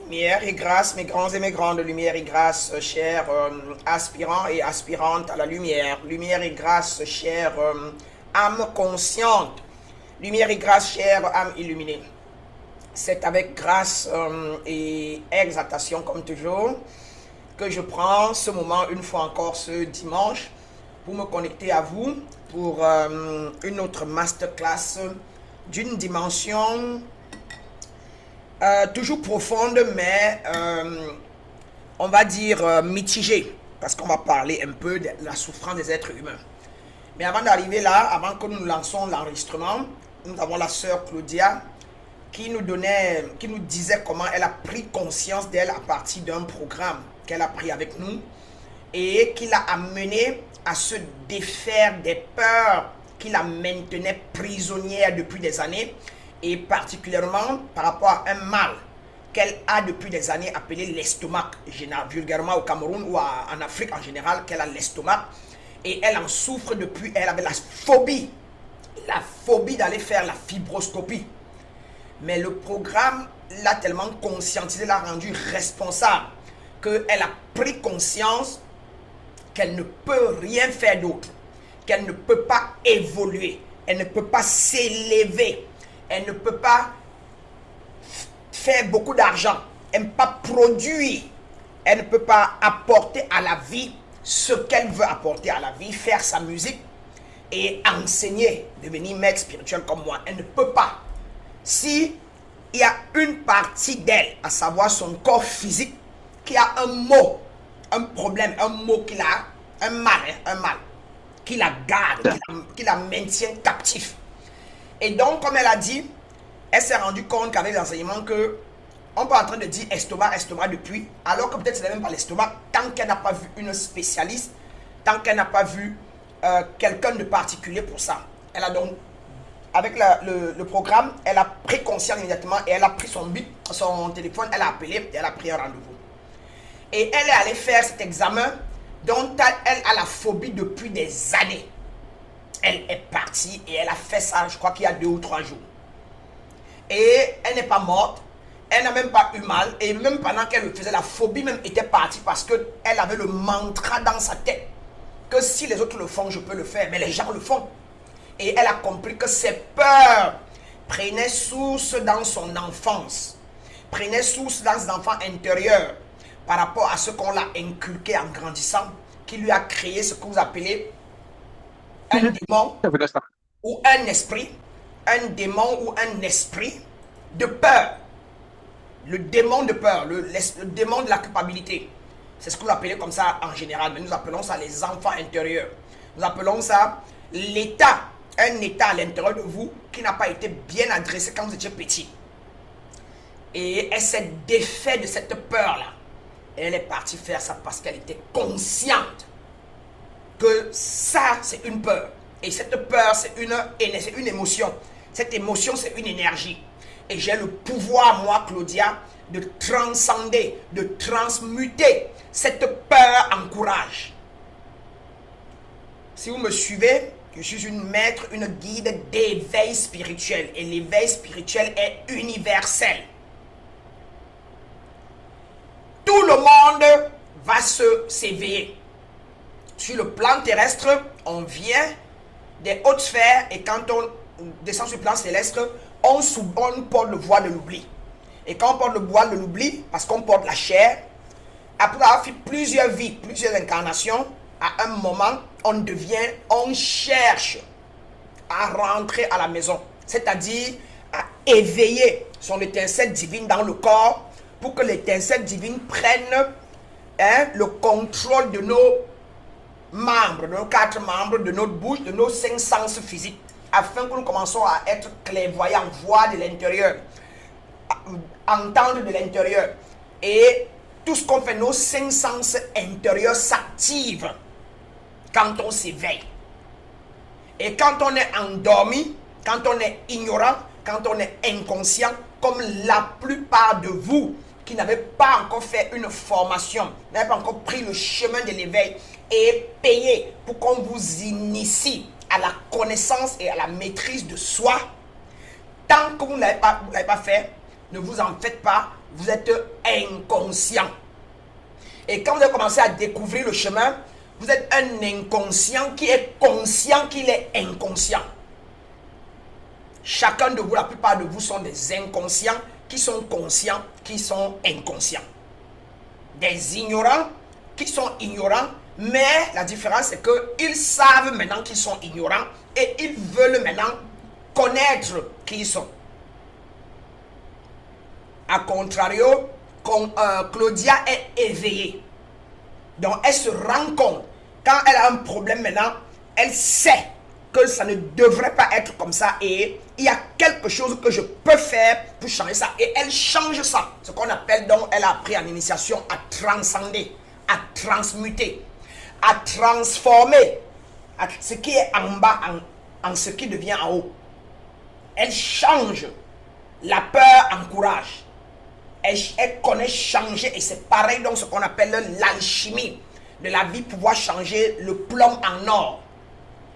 Lumière et grâce, mes grands et mes grandes, lumière et grâce, chers aspirants et aspirantes à la lumière. Lumière et grâce, chère âme consciente. Lumière et grâce, chère âme illuminée. C'est avec grâce et exaltation, comme toujours, que je prends ce moment, une fois encore ce dimanche, pour me connecter à vous pour une autre masterclass d'une dimension toujours profonde, mais on va dire mitigée, parce qu'on va parler un peu de la souffrance des êtres humains. Mais avant d'arriver là, avant que nous lançons l'enregistrement, nous avons la sœur Claudia qui nous disait comment elle a pris conscience d'elle à partir d'un programme qu'elle a pris avec nous et qui l'a amené à se défaire des peurs qui la maintenaient prisonnière depuis des années, et particulièrement par rapport à un mal qu'elle a depuis des années appelé l'estomac, vulgairement au Cameroun ou en Afrique en général, qu'elle a l'estomac, et elle en souffre depuis, elle avait la phobie d'aller faire la fibroscopie. Mais le programme l'a tellement conscientisé, l'a rendue responsable, qu'elle a pris conscience qu'elle ne peut rien faire d'autre, qu'elle ne peut pas évoluer, elle ne peut pas s'élever, elle ne peut pas faire beaucoup d'argent, elle ne peut pas produire, elle ne peut pas apporter à la vie ce qu'elle veut apporter à la vie, faire sa musique et enseigner, devenir maître spirituel comme moi. Elle ne peut pas. Si il y a une partie d'elle, à savoir son corps physique, qui a un mot, un problème, un mot qu'il a, un mal, qui la garde, qui la maintient captif. Et donc, comme elle a dit, elle s'est rendue compte qu'avec l'enseignement que on peut en train de dire estomac depuis, alors que peut-être ce n'est même pas l'estomac, tant qu'elle n'a pas vu une spécialiste, tant qu'elle n'a pas vu quelqu'un de particulier pour ça. Elle a donc, avec le programme, elle a pris conscience immédiatement et elle a pris son téléphone, elle a appelé et elle a pris un rendez-vous. Et elle est allée faire cet examen dont elle a la phobie depuis des années. Elle est partie et elle a fait ça, je crois qu'il y a 2 ou 3 jours. Et elle n'est pas morte, elle n'a même pas eu mal, et même pendant qu'elle le faisait, la phobie même était partie parce qu'elle avait le mantra dans sa tête que si les autres le font, je peux le faire, mais les gens le font. Et elle a compris que ses peurs prenaient source dans son enfance, prenaient source dans ses enfants intérieurs, par rapport à ce qu'on l'a inculqué en grandissant, qui lui a créé ce que vous appelez un démon ou un esprit, un démon ou un esprit de peur. Le démon de peur, le démon de la culpabilité. C'est ce que vous appelez comme ça en général, mais nous appelons ça les enfants intérieurs. Nous appelons ça l'état, un état à l'intérieur de vous qui n'a pas été bien adressé quand vous étiez petit. Et elle s'est défaite de cette peur-là. Et elle est partie faire ça parce qu'elle était consciente que ça, c'est une peur. Et cette peur, c'est une émotion. Cette émotion, c'est une énergie. Et j'ai le pouvoir, moi, Claudia, de transcender, de transmuter cette peur en courage. Si vous me suivez, je suis une maître, une guide d'éveil spirituel. Et l'éveil spirituel est universel. Tout le monde va s'éveiller. Sur le plan terrestre, on vient des hautes sphères et quand on descend sur le plan céleste, on porte le voile de l'oubli. Et quand on porte le voile de l'oubli, parce qu'on porte la chair, après avoir fait plusieurs vies, plusieurs incarnations, à un moment, on cherche à rentrer à la maison. C'est-à-dire à éveiller son étincelle divine dans le corps pour que l'étincelle divine prenne le contrôle de nos membres, de nos 4 membres, de notre bouche, de nos 5 sens physiques, afin que nous commençons à être clairvoyants, voir de l'intérieur, entendre de l'intérieur. Et tout ce qu'on fait, nos 5 sens intérieurs s'activent quand on s'éveille. Et quand on est endormi, quand on est ignorant, quand on est inconscient, comme la plupart de vous qui n'avez pas encore fait une formation, n'avez pas encore pris le chemin de l'éveil et payé pour qu'on vous initie à la connaissance et à la maîtrise de soi, tant que vous ne l'avez pas fait, ne vous en faites pas, vous êtes inconscient. Et quand vous avez commencé à découvrir le chemin, vous êtes un inconscient qui est conscient qu'il est inconscient. Chacun de vous, la plupart de vous sont des inconscients qui sont conscients, qui sont inconscients. Des ignorants qui sont ignorants, mais la différence c'est qu'ils savent maintenant qu'ils sont ignorants et ils veulent maintenant connaître qui ils sont. A contrario, Claudia est éveillée. Donc elle se rend compte, quand elle a un problème maintenant, elle sait que ça ne devrait pas être comme ça et il y a quelque chose que je peux faire pour changer ça. Et elle change ça. Ce qu'on appelle donc, elle a appris en initiation à transcender, à transmuter, à transformer à ce qui est en bas en ce qui devient en haut. Elle change. La peur encourage. Elle connaît changer et c'est pareil donc ce qu'on appelle l'alchimie de la vie, pouvoir changer le plomb en or.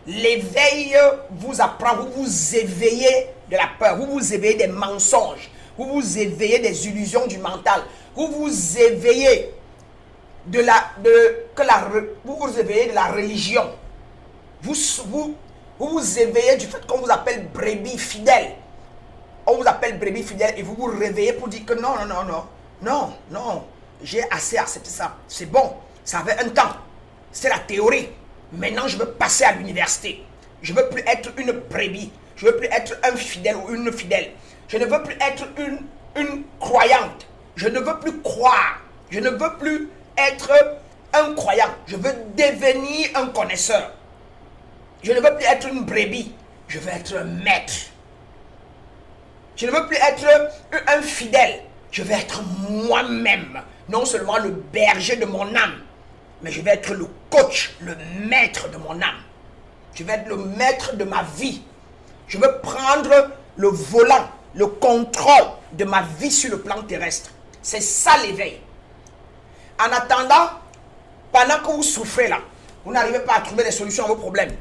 L'éveil vous apprend, vous vous éveillez de la peur, vous vous éveillez des mensonges, vous vous éveillez des illusions du mental, vous vous éveillez vous vous éveillez de la religion, vous vous éveillez du fait qu'on vous appelle brebis fidèle. On vous appelle brebis fidèle et vous vous réveillez pour dire que non, j'ai assez accepté ça, c'est bon, ça avait un temps, c'est la théorie. Maintenant, je veux passer à l'université. Je ne veux plus être une brebis. Je ne veux plus être un fidèle ou une fidèle. Je ne veux plus être une croyante. Je ne veux plus croire. Je ne veux plus être un croyant. Je veux devenir un connaisseur. Je ne veux plus être une brebis. Je veux être un maître. Je ne veux plus être un fidèle. Je veux être moi-même. Non seulement le berger de mon âme, mais je vais être le coach, le maître de mon âme. Je vais être le maître de ma vie. Je veux prendre le volant, le contrôle de ma vie sur le plan terrestre. C'est ça l'éveil. En attendant, pendant que vous souffrez là, vous n'arrivez pas à trouver des solutions à vos problèmes.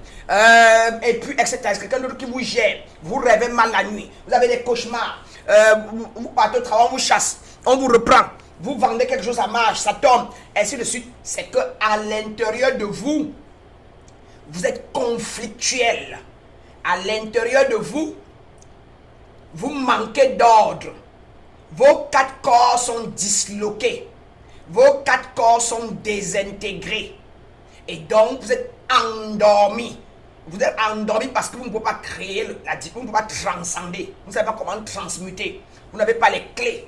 Et puis, etc. C'est quelqu'un d'autre qui vous gère. Vous rêvez mal la nuit. Vous avez des cauchemars. Vous partez au travail, on vous chasse. On vous reprend. Vous vendez quelque chose, ça marche, ça tombe, ainsi de suite. C'est que à l'intérieur de vous, vous êtes conflictuel. À l'intérieur de vous, vous manquez d'ordre. Vos 4 corps sont disloqués. Vos 4 corps sont désintégrés. Et donc, vous êtes endormi. Vous êtes endormi parce que vous ne pouvez pas créer, vous ne pouvez pas transcender. Vous ne savez pas comment transmuter. Vous n'avez pas les clés.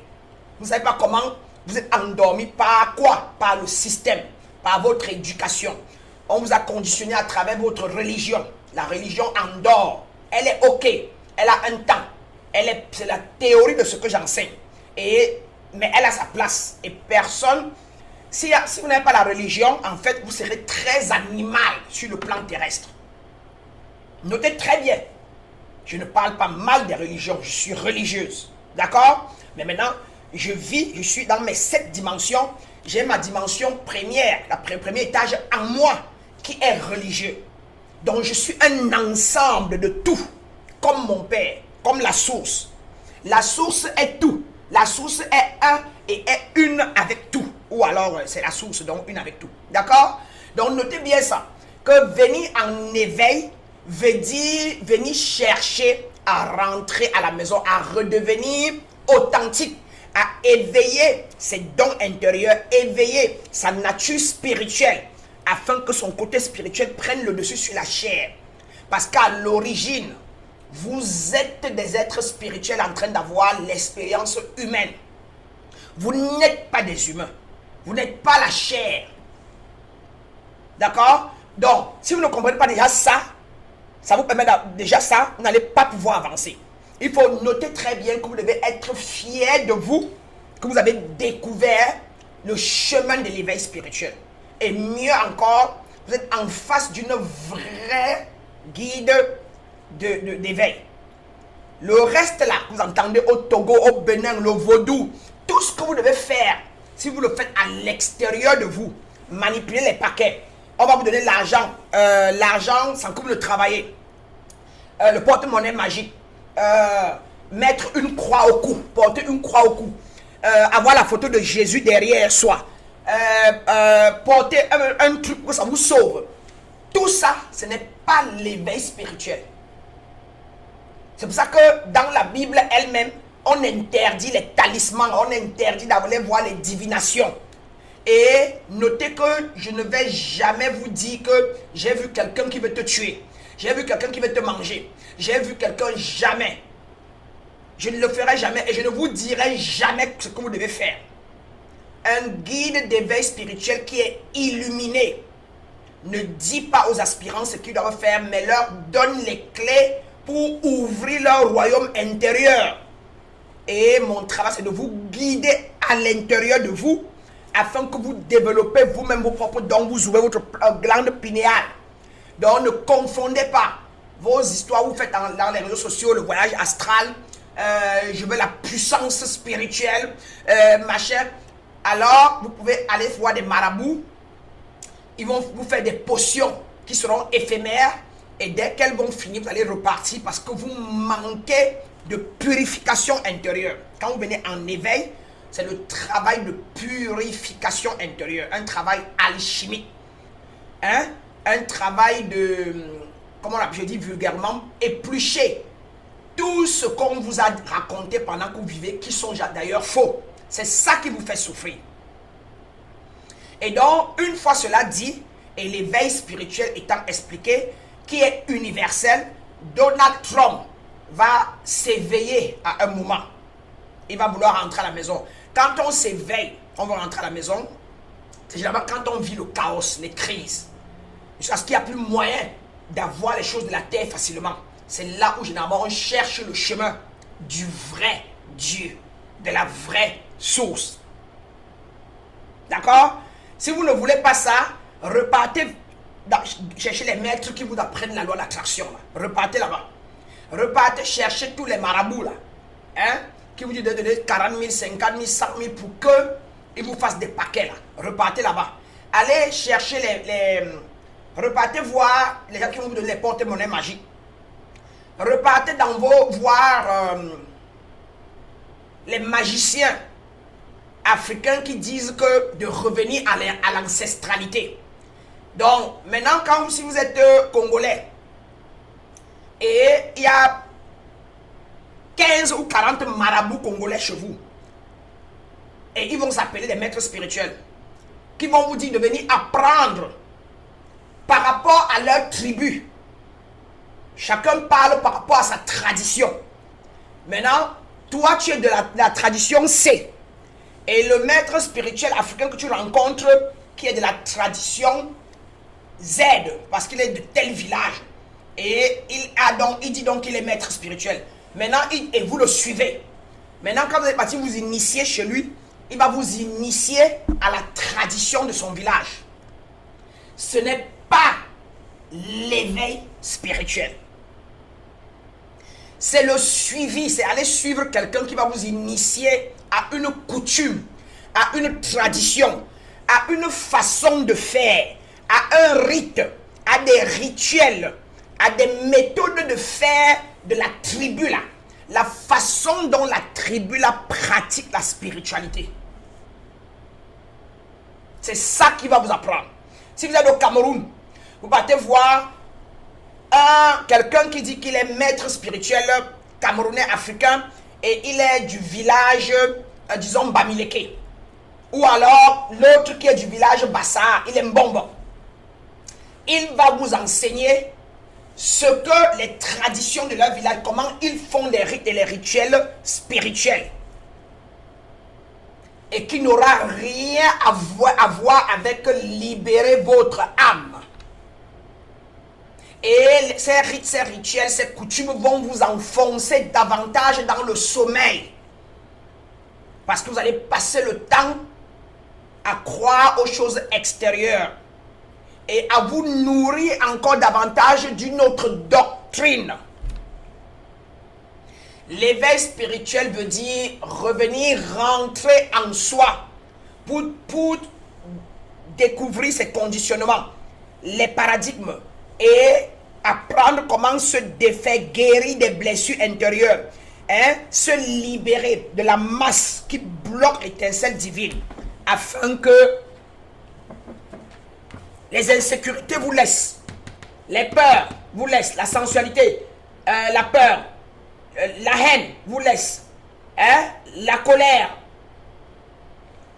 Vous ne savez pas comment. Vous êtes endormi par quoi? Par le système, par votre éducation. On vous a conditionné à travers votre religion. La religion endort. Elle est OK. Elle a un temps. C'est la théorie de ce que j'enseigne. Mais elle a sa place. Et personne... Si vous n'avez pas la religion, en fait, vous serez très animal sur le plan terrestre. Notez très bien. Je ne parle pas mal des religions. Je suis religieuse. D'accord? Mais maintenant... je suis dans mes 7 dimensions. J'ai ma dimension première, le premier étage en moi, qui est religieux. Donc je suis un ensemble de tout, comme mon père, comme la source. La source est tout. La source est un et est une avec tout. Ou alors c'est la source, donc une avec tout. D'accord? Donc notez bien ça. Que venir en éveil veut dire venir chercher à rentrer à la maison, à redevenir authentique, à éveiller ses dons intérieurs, éveiller sa nature spirituelle, afin que son côté spirituel prenne le dessus sur la chair. Parce qu'à l'origine, vous êtes des êtres spirituels en train d'avoir l'expérience humaine. Vous n'êtes pas des humains. Vous n'êtes pas la chair. D'accord? Donc, si vous ne comprenez pas déjà ça, ça vous permet déjà ça, vous n'allez pas pouvoir avancer. Il faut noter très bien que vous devez être fier de vous, que vous avez découvert le chemin de l'éveil spirituel. Et mieux encore, vous êtes en face d'une vraie guide d'éveil. Le reste là, vous entendez au Togo, au Bénin, le vaudou, tout ce que vous devez faire, si vous le faites à l'extérieur de vous, manipuler les paquets, on va vous donner l'argent, l'argent sans que vous le travaillez, le porte-monnaie magique, mettre une croix au cou, porter une croix au cou, avoir la photo de Jésus derrière soi, porter un truc que ça vous sauve. Tout ça, ce n'est pas l'éveil spirituel. C'est pour ça que dans la Bible elle-même, on interdit les talismans, on interdit d'aller voir les divinations. Et notez que je ne vais jamais vous dire que j'ai vu quelqu'un qui veut te tuer. J'ai vu quelqu'un qui veut te manger. J'ai vu quelqu'un, jamais. Je ne le ferai jamais et je ne vous dirai jamais ce que vous devez faire. Un guide d'éveil spirituel qui est illuminé ne dit pas aux aspirants ce qu'ils doivent faire, mais leur donne les clés pour ouvrir leur royaume intérieur. Et mon travail, c'est de vous guider à l'intérieur de vous, afin que vous développez vous-même vos propres dons, vous ouvrez votre glande pinéale. Donc ne confondez pas vos histoires, vous faites dans les réseaux sociaux, le voyage astral, je veux la puissance spirituelle, ma chère. Alors, vous pouvez aller voir des marabouts, ils vont vous faire des potions qui seront éphémères, et dès qu'elles vont finir, vous allez repartir parce que vous manquez de purification intérieure. Quand vous venez en éveil, c'est le travail de purification intérieure, un travail alchimique, hein? Un travail de, comment je dis vulgairement, éplucher tout ce qu'on vous a raconté pendant que vous vivez, qui sont d'ailleurs faux. C'est ça qui vous fait souffrir. Et donc, une fois cela dit, et l'éveil spirituel étant expliqué, qui est universel, Donald Trump va s'éveiller à un moment. Il va vouloir rentrer à la maison. Quand on s'éveille, on va rentrer à la maison. C'est généralement quand on vit le chaos, les crises. Jusqu'à ce qu'il n'y a plus moyen d'avoir les choses de la terre facilement. C'est là où généralement on cherche le chemin du vrai Dieu, de la vraie source. D'accord? Si vous ne voulez pas ça, repartez chercher les maîtres qui vous apprennent la loi d'attraction. Repartez là-bas. Repartez chercher tous les marabouts là. Hein? Qui vous disent de donner 40 000, 50 000, 100 000 pour qu'ils vous fassent des paquets là. Repartez là-bas. Allez chercher repartez voir les gens qui vont vous donner les porte-monnaies magiques. Repartez voir les magiciens africains qui disent que de revenir à l'ancestralité. Donc, maintenant, si vous êtes congolais, et il y a 15 ou 40 marabouts congolais chez vous, et ils vont s'appeler des maîtres spirituels, qui vont vous dire de venir apprendre par rapport à leur tribu. Chacun parle par rapport à sa tradition. Maintenant, toi, tu es de la tradition C. Et le maître spirituel africain que tu rencontres, qui est de la tradition Z, parce qu'il est de tel village. Et il dit donc qu'il est maître spirituel. Maintenant, et vous le suivez. Maintenant, quand vous êtes parti vous initier chez lui, il va vous initier à la tradition de son village. Ce n'est pas l'éveil spirituel. C'est le suivi, c'est aller suivre quelqu'un qui va vous initier à une coutume, à une tradition, à une façon de faire, à un rite, à des rituels, à des méthodes de faire de la tribu là. La façon dont la tribu là pratique la spiritualité. C'est ça qui va vous apprendre. Si vous êtes au Cameroun, vous partez voir quelqu'un qui dit qu'il est maître spirituel camerounais africain et il est du village, disons, Bamileke. Ou alors l'autre qui est du village Bassa, il est Mbombo. Il va vous enseigner ce que les traditions de leur village, comment ils font les rites et les rituels spirituels. Et qui n'aura rien à voir avec libérer votre âme. Et ces rites, ces rituels, ces coutumes vont vous enfoncer davantage dans le sommeil. Parce que vous allez passer le temps à croire aux choses extérieures. Et à vous nourrir encore davantage d'une autre doctrine. L'éveil spirituel veut dire revenir, rentrer en soi pour découvrir ses conditionnements, les paradigmes et apprendre comment se défaire, guérir des blessures intérieures, se libérer de la masse qui bloque l'étincelle divine, afin que les insécurités vous laissent, les peurs vous laissent, la sensualité, la peur, la haine vous laisse, la colère,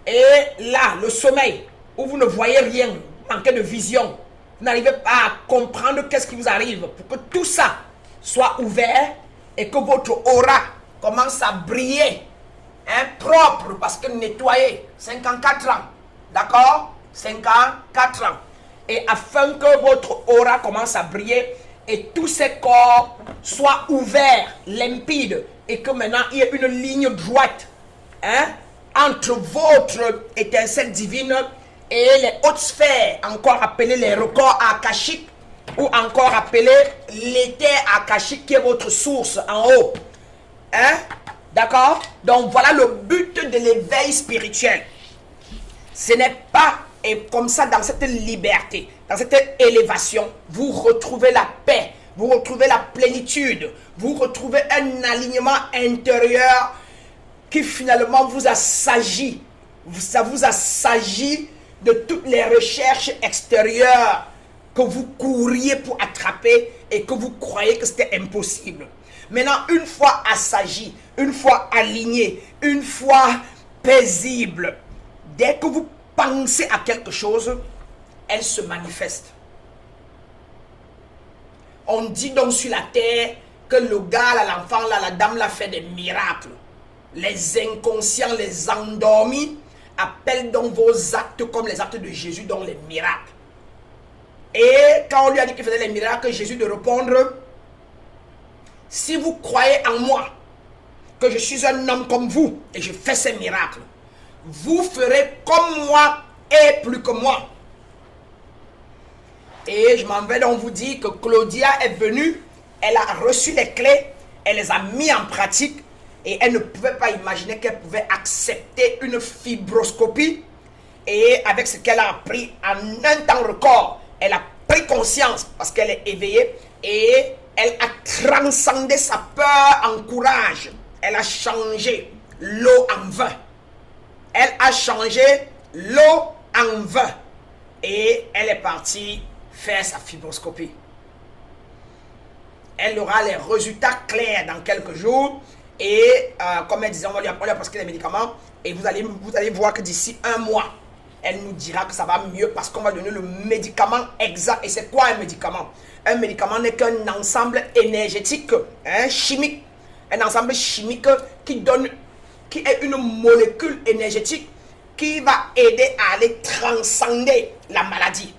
et là, le sommeil, où vous ne voyez rien, vous manquez de vision, vous n'arrivez pas à comprendre qu'est-ce qui vous arrive, pour que tout ça soit ouvert et que votre aura commence à briller, propre, parce que nettoyé, 54 ans, d'accord, 54 ans, et afin que votre aura commence à briller et tous ces corps soient ouverts, limpides, et que maintenant il y ait une ligne droite, entre votre étincelle divine et les hautes sphères, encore appelées les records akashiques, ou encore appelé l'éther akashique, qui est votre source en haut. D'accord? Donc voilà le but de l'éveil spirituel. Ce n'est pas, et comme ça, dans cette liberté, dans cette élévation, vous retrouvez la paix, vous retrouvez la plénitude, vous retrouvez un alignement intérieur qui finalement vous assagit. Ça vous assagit de toutes les recherches extérieures que vous couriez pour attraper et que vous croyez que c'était impossible. Maintenant, une fois assagi, une fois aligné, une fois paisible, dès que vous pensez à quelque chose, elle se manifeste. On dit donc sur la terre que le gars, là, l'enfant, là, la dame, là, fait des miracles. Les inconscients, les endormis, appellent donc vos actes comme les actes de Jésus, donc les miracles. Et quand on lui a dit qu'il faisait les miracles, Jésus de répondre: si vous croyez en moi, que je suis un homme comme vous, et je fais ces miracles, vous ferez comme moi et plus que moi. Et je m'en vais donc vous dire que Claudia est venue, elle a reçu les clés, elle les a mis en pratique, et elle ne pouvait pas imaginer qu'elle pouvait accepter une fibroscopie. Et avec ce qu'elle a appris en un temps record, elle a pris conscience parce qu'elle est éveillée et elle a transcendé sa peur en courage. Elle a changé l'eau en vin. Elle a changé l'eau en vin. Et elle est partie faire sa fibroscopie. Elle aura les résultats clairs dans quelques jours. Et comme elle disait, on va lui prescrire les médicaments. Et vous allez voir que d'ici un mois, elle nous dira que ça va mieux parce qu'on va donner le médicament exact. Et c'est quoi un médicament? Un médicament n'est qu'un ensemble énergétique, chimique. Un ensemble chimique qui est une molécule énergétique qui va aider à aller transcender la maladie.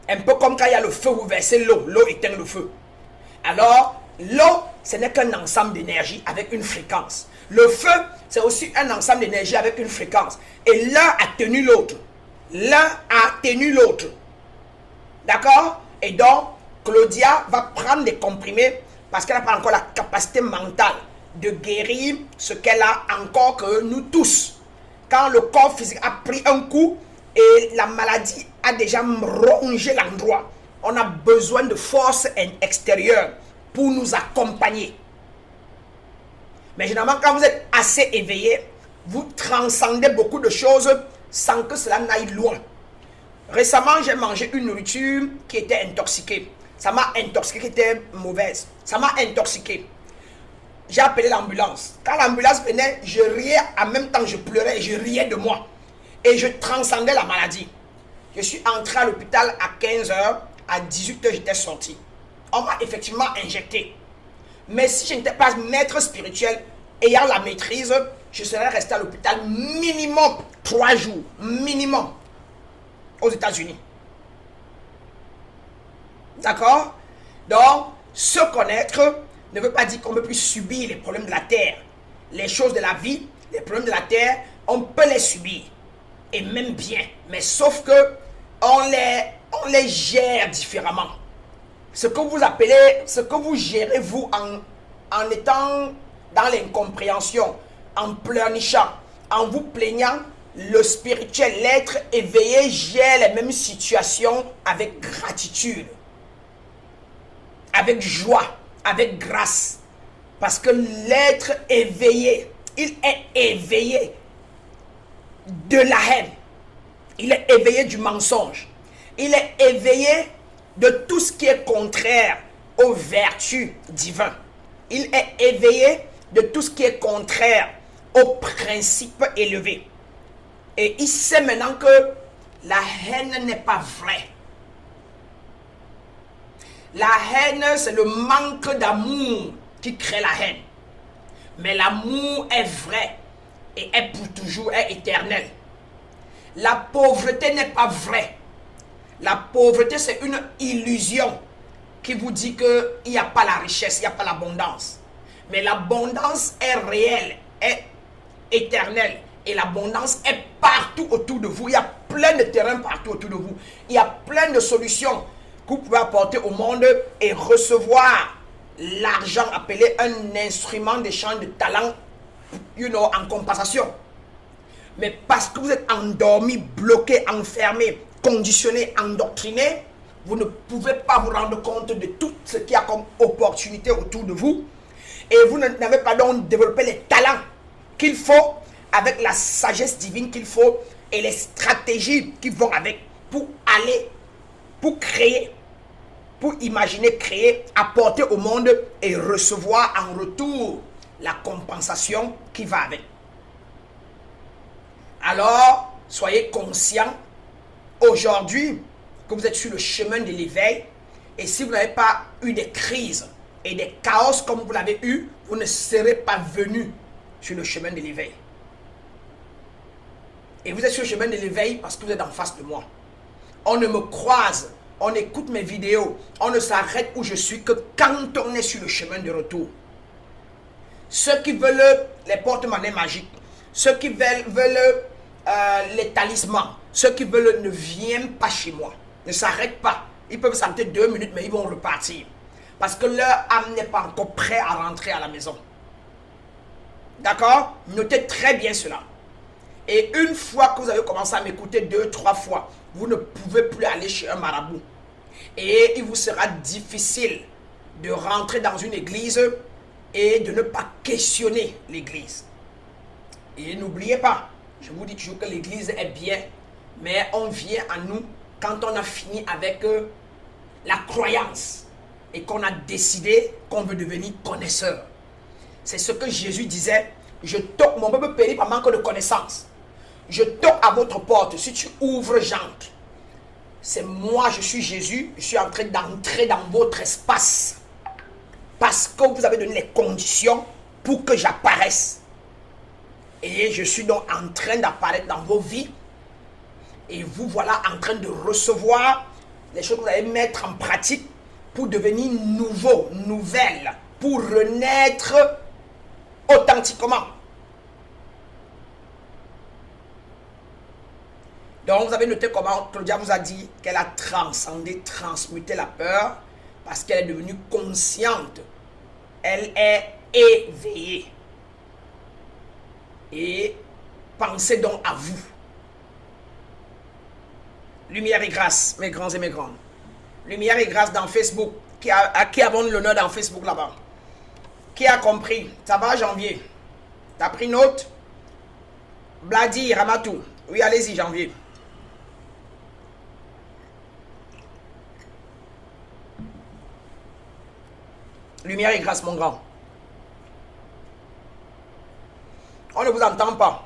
Un peu comme quand il y a le feu, vous versez l'eau. L'eau éteint le feu. Alors, l'eau, ce n'est qu'un ensemble d'énergie avec une fréquence. Le feu, c'est aussi un ensemble d'énergie avec une fréquence. Et l'un atténue l'autre. L'un atténue l'autre. D'accord? Et donc, Claudia va prendre des comprimés parce qu'elle n'a pas encore la capacité mentale de guérir ce qu'elle a encore que nous tous. Quand le corps physique a pris un coup et la maladie a déjà rongé l'endroit, on a besoin de force extérieure pour nous accompagner. Mais généralement, quand vous êtes assez éveillé, vous transcendez beaucoup de choses sans que cela n'aille loin. Récemment, j'ai mangé une nourriture qui était intoxiquée. Ça m'a intoxiqué, qui était mauvaise. Ça m'a intoxiqué. J'ai appelé l'ambulance. Quand l'ambulance venait, je riais, en même temps je pleurais et je riais de moi. Et je transcendais la maladie. Je suis entré à l'hôpital à 15 h, à 18 h j'étais sorti. On m'a effectivement injecté. Mais si je n'étais pas maître spirituel, ayant la maîtrise, je serais resté à l'hôpital minimum 3 jours. Minimum. Aux États-Unis. D'accord? Donc, se connaître ne veut pas dire qu'on ne peut plus subir les problèmes de la terre. Les choses de la vie, les problèmes de la terre, on peut les subir. Et même bien. Mais sauf que on les gère différemment. Ce que vous appelez, ce que vous gérez vous en étant dans l'incompréhension, en pleurnichant, en vous plaignant, le spirituel, l'être éveillé gère les mêmes situations avec gratitude, avec joie, avec grâce. Parce que l'être éveillé, il est éveillé de la haine. Il est éveillé du mensonge. Il est éveillé de tout ce qui est contraire aux vertus divines. Il est éveillé de tout ce qui est contraire aux principes élevés. Et il sait maintenant que la haine n'est pas vraie. La haine, c'est le manque d'amour qui crée la haine. Mais l'amour est vrai et est pour toujours, est éternel. La pauvreté n'est pas vraie. La pauvreté, c'est une illusion qui vous dit qu'il n'y a pas la richesse, il n'y a pas l'abondance. Mais l'abondance est réelle, est éternelle. Et l'abondance est partout autour de vous. Il y a plein de terrains partout autour de vous. Il y a plein de solutions que vous pouvez apporter au monde et recevoir l'argent appelé un instrument d'échange de talent, en compensation. Mais parce que vous êtes endormi, bloqué, enfermé, conditionné, endoctriné, vous ne pouvez pas vous rendre compte de tout ce qu'il y a comme opportunité autour de vous. Et vous n'avez pas donc développé les talents qu'il faut, avec la sagesse divine qu'il faut et les stratégies qui vont avec pour aller, pour créer, pour imaginer, créer, apporter au monde et recevoir en retour la compensation qui va avec. Alors, soyez conscients aujourd'hui que vous êtes sur le chemin de l'éveil. Et si vous n'avez pas eu des crises et des chaos comme vous l'avez eu, vous ne serez pas venu sur le chemin de l'éveil. Et vous êtes sur le chemin de l'éveil parce que vous êtes en face de moi. On ne me croise, on écoute mes vidéos, on ne s'arrête où je suis que quand on est sur le chemin de retour. Ceux qui veulent les porte-monnaies magiques, ceux qui veulent les talismans, ceux qui veulent ne viennent pas chez moi, ne s'arrêtent pas. Ils peuvent s'arrêter 2 minutes, mais ils vont repartir. Parce que leur âme n'est pas encore prête à rentrer à la maison. D'accord? Notez très bien cela. Et une fois que vous avez commencé à m'écouter 2, 3 fois, vous ne pouvez plus aller chez un marabout. Et il vous sera difficile de rentrer dans une église et de ne pas questionner l'église. Et n'oubliez pas, je vous dis toujours que l'église est bien, mais on vient à nous quand on a fini avec la croyance et qu'on a décidé qu'on veut devenir connaisseur. C'est ce que Jésus disait, je toque, mon peuple périt par manque de connaissance. Je toque à votre porte, si tu ouvres, j'entre. C'est moi, je suis Jésus, je suis en train d'entrer dans votre espace. Parce que vous avez donné les conditions pour que j'apparaisse. Et je suis donc en train d'apparaître dans vos vies. Et vous voilà en train de recevoir les choses que vous allez mettre en pratique pour devenir nouveau, nouvelle, pour renaître authentiquement. Donc vous avez noté comment Claudia vous a dit qu'elle a transcendé, transmuté la peur parce qu'elle est devenue consciente. Elle est éveillée. Et pensez donc à vous. Lumière et grâce, mes grands et mes grandes. Lumière et grâce dans Facebook. À qui avons l'honneur dans Facebook là-bas? Qui a compris? Ça va, Janvier? T'as pris note? Bladi, Ramatou. Oui, allez-y, Janvier. Lumière et grâce, mon grand. On ne vous entend pas.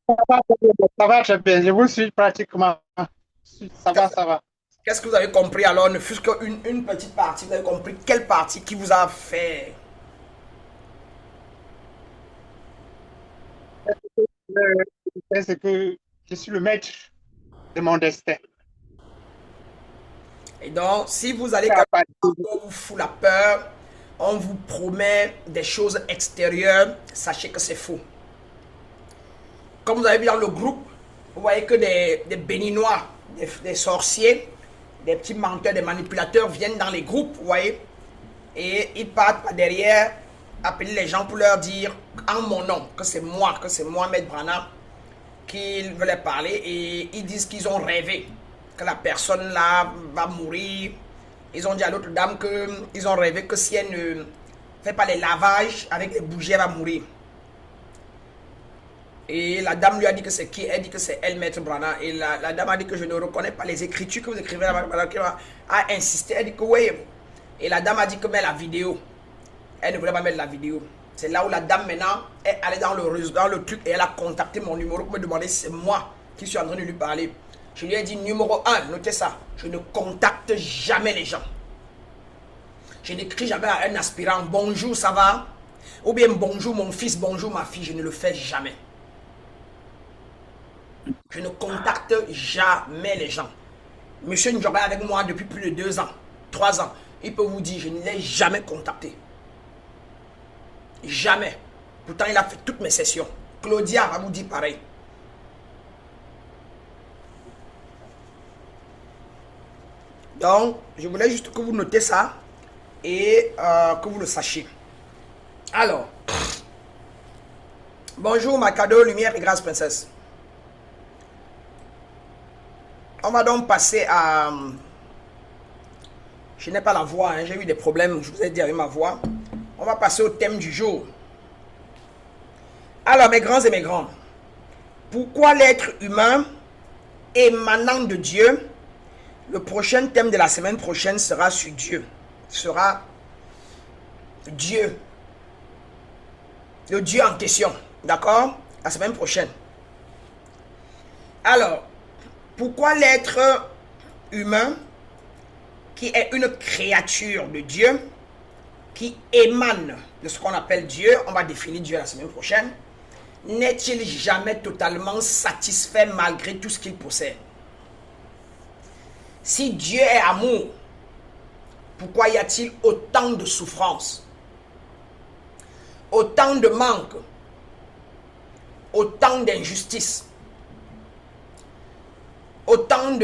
Ça va très bien, je vous suis pratiquement. Ça va, ça va. Qu'est-ce que vous avez compris alors? Ne fût-ce qu'une petite partie. Vous avez compris quelle partie qui vous a fait? C'est que je suis le maître de mon destin. Et donc, si vous allez Ça va. on vous fout la peur, on vous promet des choses extérieures, sachez que c'est faux. Comme vous avez vu dans le groupe, vous voyez que des béninois, des sorciers, des petits menteurs, des manipulateurs viennent dans les groupes, vous voyez, et ils partent par derrière, appeler les gens pour leur dire en mon nom, que c'est moi, Mohamed Brana, qu'ils veulent parler, et ils disent qu'ils ont rêvé que la personne là va mourir Ils ont dit à l'autre dame qu'ils ont rêvé que si elle ne fait pas les lavages avec les bougies, elle va mourir. Et la dame lui a dit que c'est qui? Elle dit que c'est elle, Maître Brana. Et la dame a dit que je ne reconnais pas les écritures que vous écrivez là-bas. A insisté, elle dit que oui. Et la dame a dit que met la vidéo. Elle ne voulait pas mettre la vidéo. C'est là où la dame maintenant est allée dans le truc et elle a contacté mon numéro pour me demander si c'est moi qui suis en train de lui parler. Je lui ai dit numéro 1, notez ça. Je ne contacte jamais les gens. Je n'écris jamais à un aspirant bonjour, ça va? Ou bien bonjour mon fils, bonjour ma fille. Je ne le fais jamais. Je ne contacte jamais les gens. Monsieur Ndjoba est avec moi depuis plus de 2 ans, 3 ans. Il peut vous dire, je ne l'ai jamais contacté. Jamais. Pourtant, il a fait toutes mes sessions. Claudia va vous dire pareil. Donc, je voulais juste que vous notez ça et que vous le sachiez. Alors, bonjour Macado, lumière et grâce princesse. On va donc passer à... Je n'ai pas la voix, hein, j'ai eu des problèmes, je vous ai dit avec ma voix. On va passer au thème du jour. Alors, mes grands et mes grandes, pourquoi l'être humain émanant de Dieu? Le prochain thème de la semaine prochaine sera sur Dieu. Sera Dieu. Le Dieu en question. D'accord? La semaine prochaine. Alors, pourquoi l'être humain, qui est une créature de Dieu, qui émane de ce qu'on appelle Dieu, on va définir Dieu la semaine prochaine, n'est-il jamais totalement satisfait malgré tout ce qu'il possède? Si Dieu est amour, pourquoi y a-t-il autant de souffrances, autant de manques, autant d'injustices, autant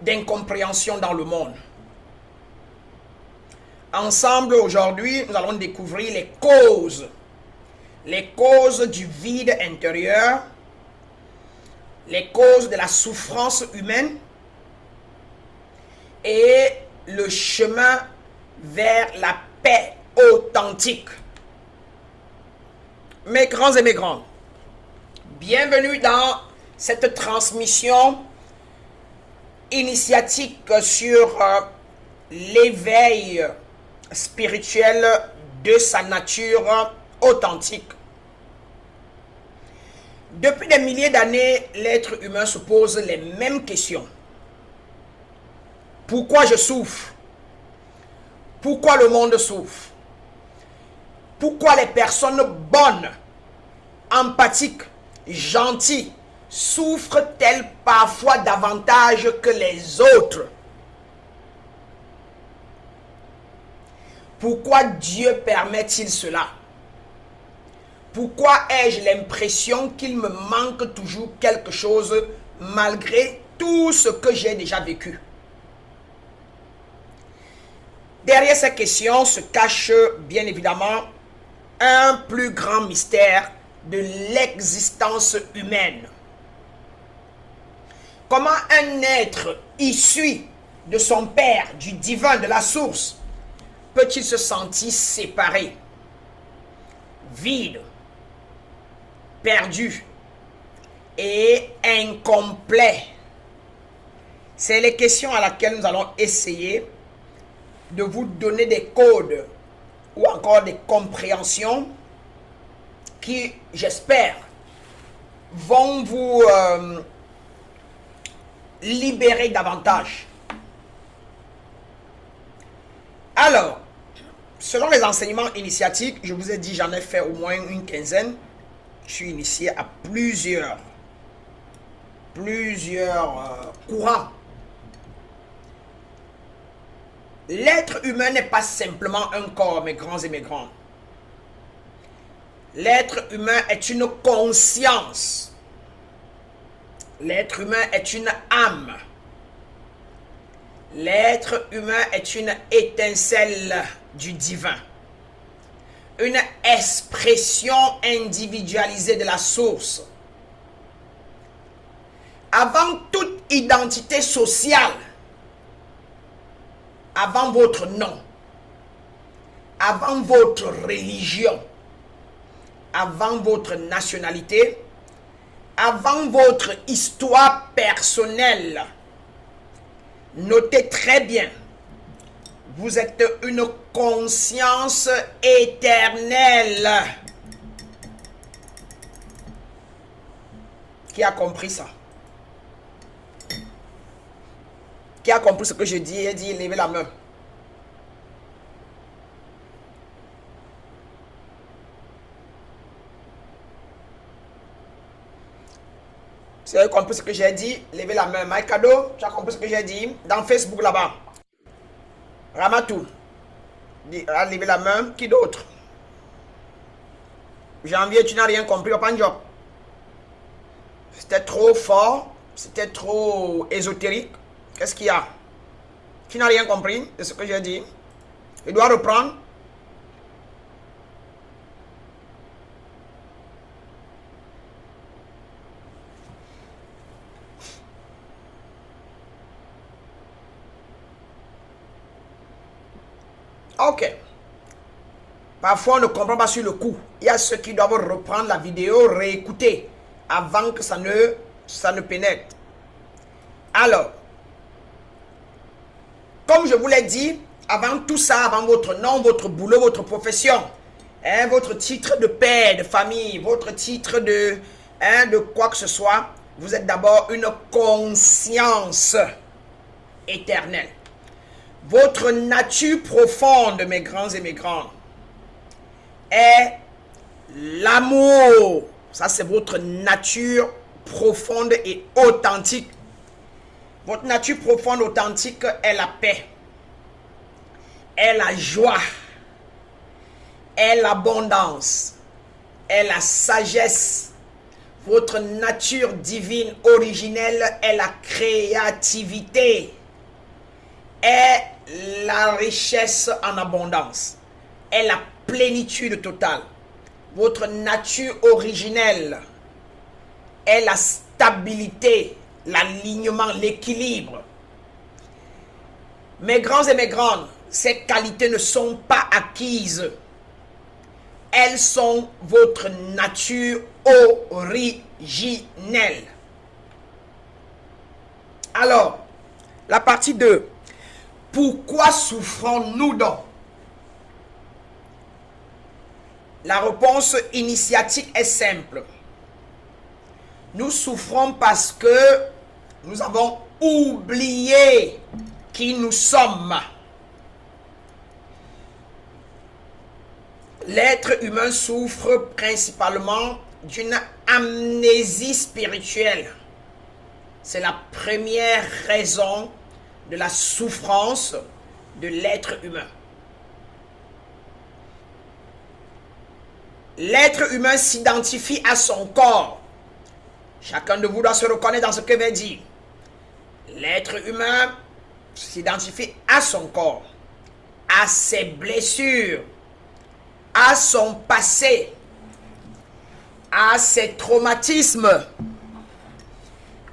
d'incompréhension dans le monde? Ensemble, aujourd'hui, nous allons découvrir les causes du vide intérieur, les causes de la souffrance humaine et le chemin vers la paix authentique. Mes grands et mes grandes, bienvenue dans cette transmission initiatique sur l'éveil spirituel de sa nature authentique. Depuis des milliers d'années, l'être humain se pose les mêmes questions. Pourquoi je souffre? Pourquoi le monde souffre? Pourquoi les personnes bonnes, empathiques, gentilles, souffrent-elles parfois davantage que les autres? Pourquoi Dieu permet-il cela? Pourquoi ai-je l'impression qu'il me manque toujours quelque chose malgré tout ce que j'ai déjà vécu? Derrière ces questions se cache bien évidemment un plus grand mystère de l'existence humaine. Comment un être issu de son Père, du divin, de la source, peut-il se sentir séparé, vide, perdu et incomplet? C'est les questions à laquelle nous allons essayer de vous donner des codes ou encore des compréhensions qui, j'espère, vont vous libérer davantage. Alors, selon les enseignements initiatiques, je vous ai dit, j'en ai fait au moins une quinzaine. Je suis initié à plusieurs courants. L'être humain n'est pas simplement un corps, mes grands et mes grandes. L'être humain est une conscience. L'être humain est une âme. L'être humain est une étincelle du divin. Une expression individualisée de la source. Avant toute identité sociale, avant votre nom, avant votre religion, avant votre nationalité, avant votre histoire personnelle. Notez très bien, vous êtes une conscience éternelle. Qui a compris ça? Qui a compris ce que je dis et dit, levez la main. Si vous avez compris ce que j'ai dit, levez la main. Mike Kado, tu as compris ce que j'ai dit? Dans Facebook là-bas. Ramatou. Levez la main. Qui d'autre? Janvier, tu n'as rien compris. Opanjok. C'était trop fort. C'était trop ésotérique. Qu'est-ce qu'il y a? Qui n'a rien compris de ce que j'ai dit? Il doit reprendre. Ok. Parfois, on ne comprend pas sur le coup. Il y a ceux qui doivent reprendre la vidéo, réécouter, avant que ça ne pénètre. Alors, comme je vous l'ai dit, avant tout ça, avant votre nom, votre boulot, votre profession, votre titre de père, de famille, votre titre de quoi que ce soit, vous êtes d'abord une conscience éternelle. Votre nature profonde, mes grands et mes grandes, est l'amour. Ça, c'est votre nature profonde et authentique. Votre nature profonde, authentique est la paix, est la joie, est l'abondance, est la sagesse. Votre nature divine originelle est la créativité, est la richesse en abondance, est la plénitude totale. Votre nature originelle est la stabilité, l'alignement, l'équilibre. Mes grands et mes grandes, ces qualités ne sont pas acquises. Elles sont votre nature originelle. Alors, la partie 2. Pourquoi souffrons-nous donc? La réponse initiatique est simple. Nous souffrons parce que nous avons oublié qui nous sommes. L'être humain souffre principalement d'une amnésie spirituelle. C'est la première raison de la souffrance de l'être humain. L'être humain s'identifie à son corps. Chacun de vous doit se reconnaître dans ce que veut dire. L'être humain s'identifie à son corps, à ses blessures, à son passé, à ses traumatismes,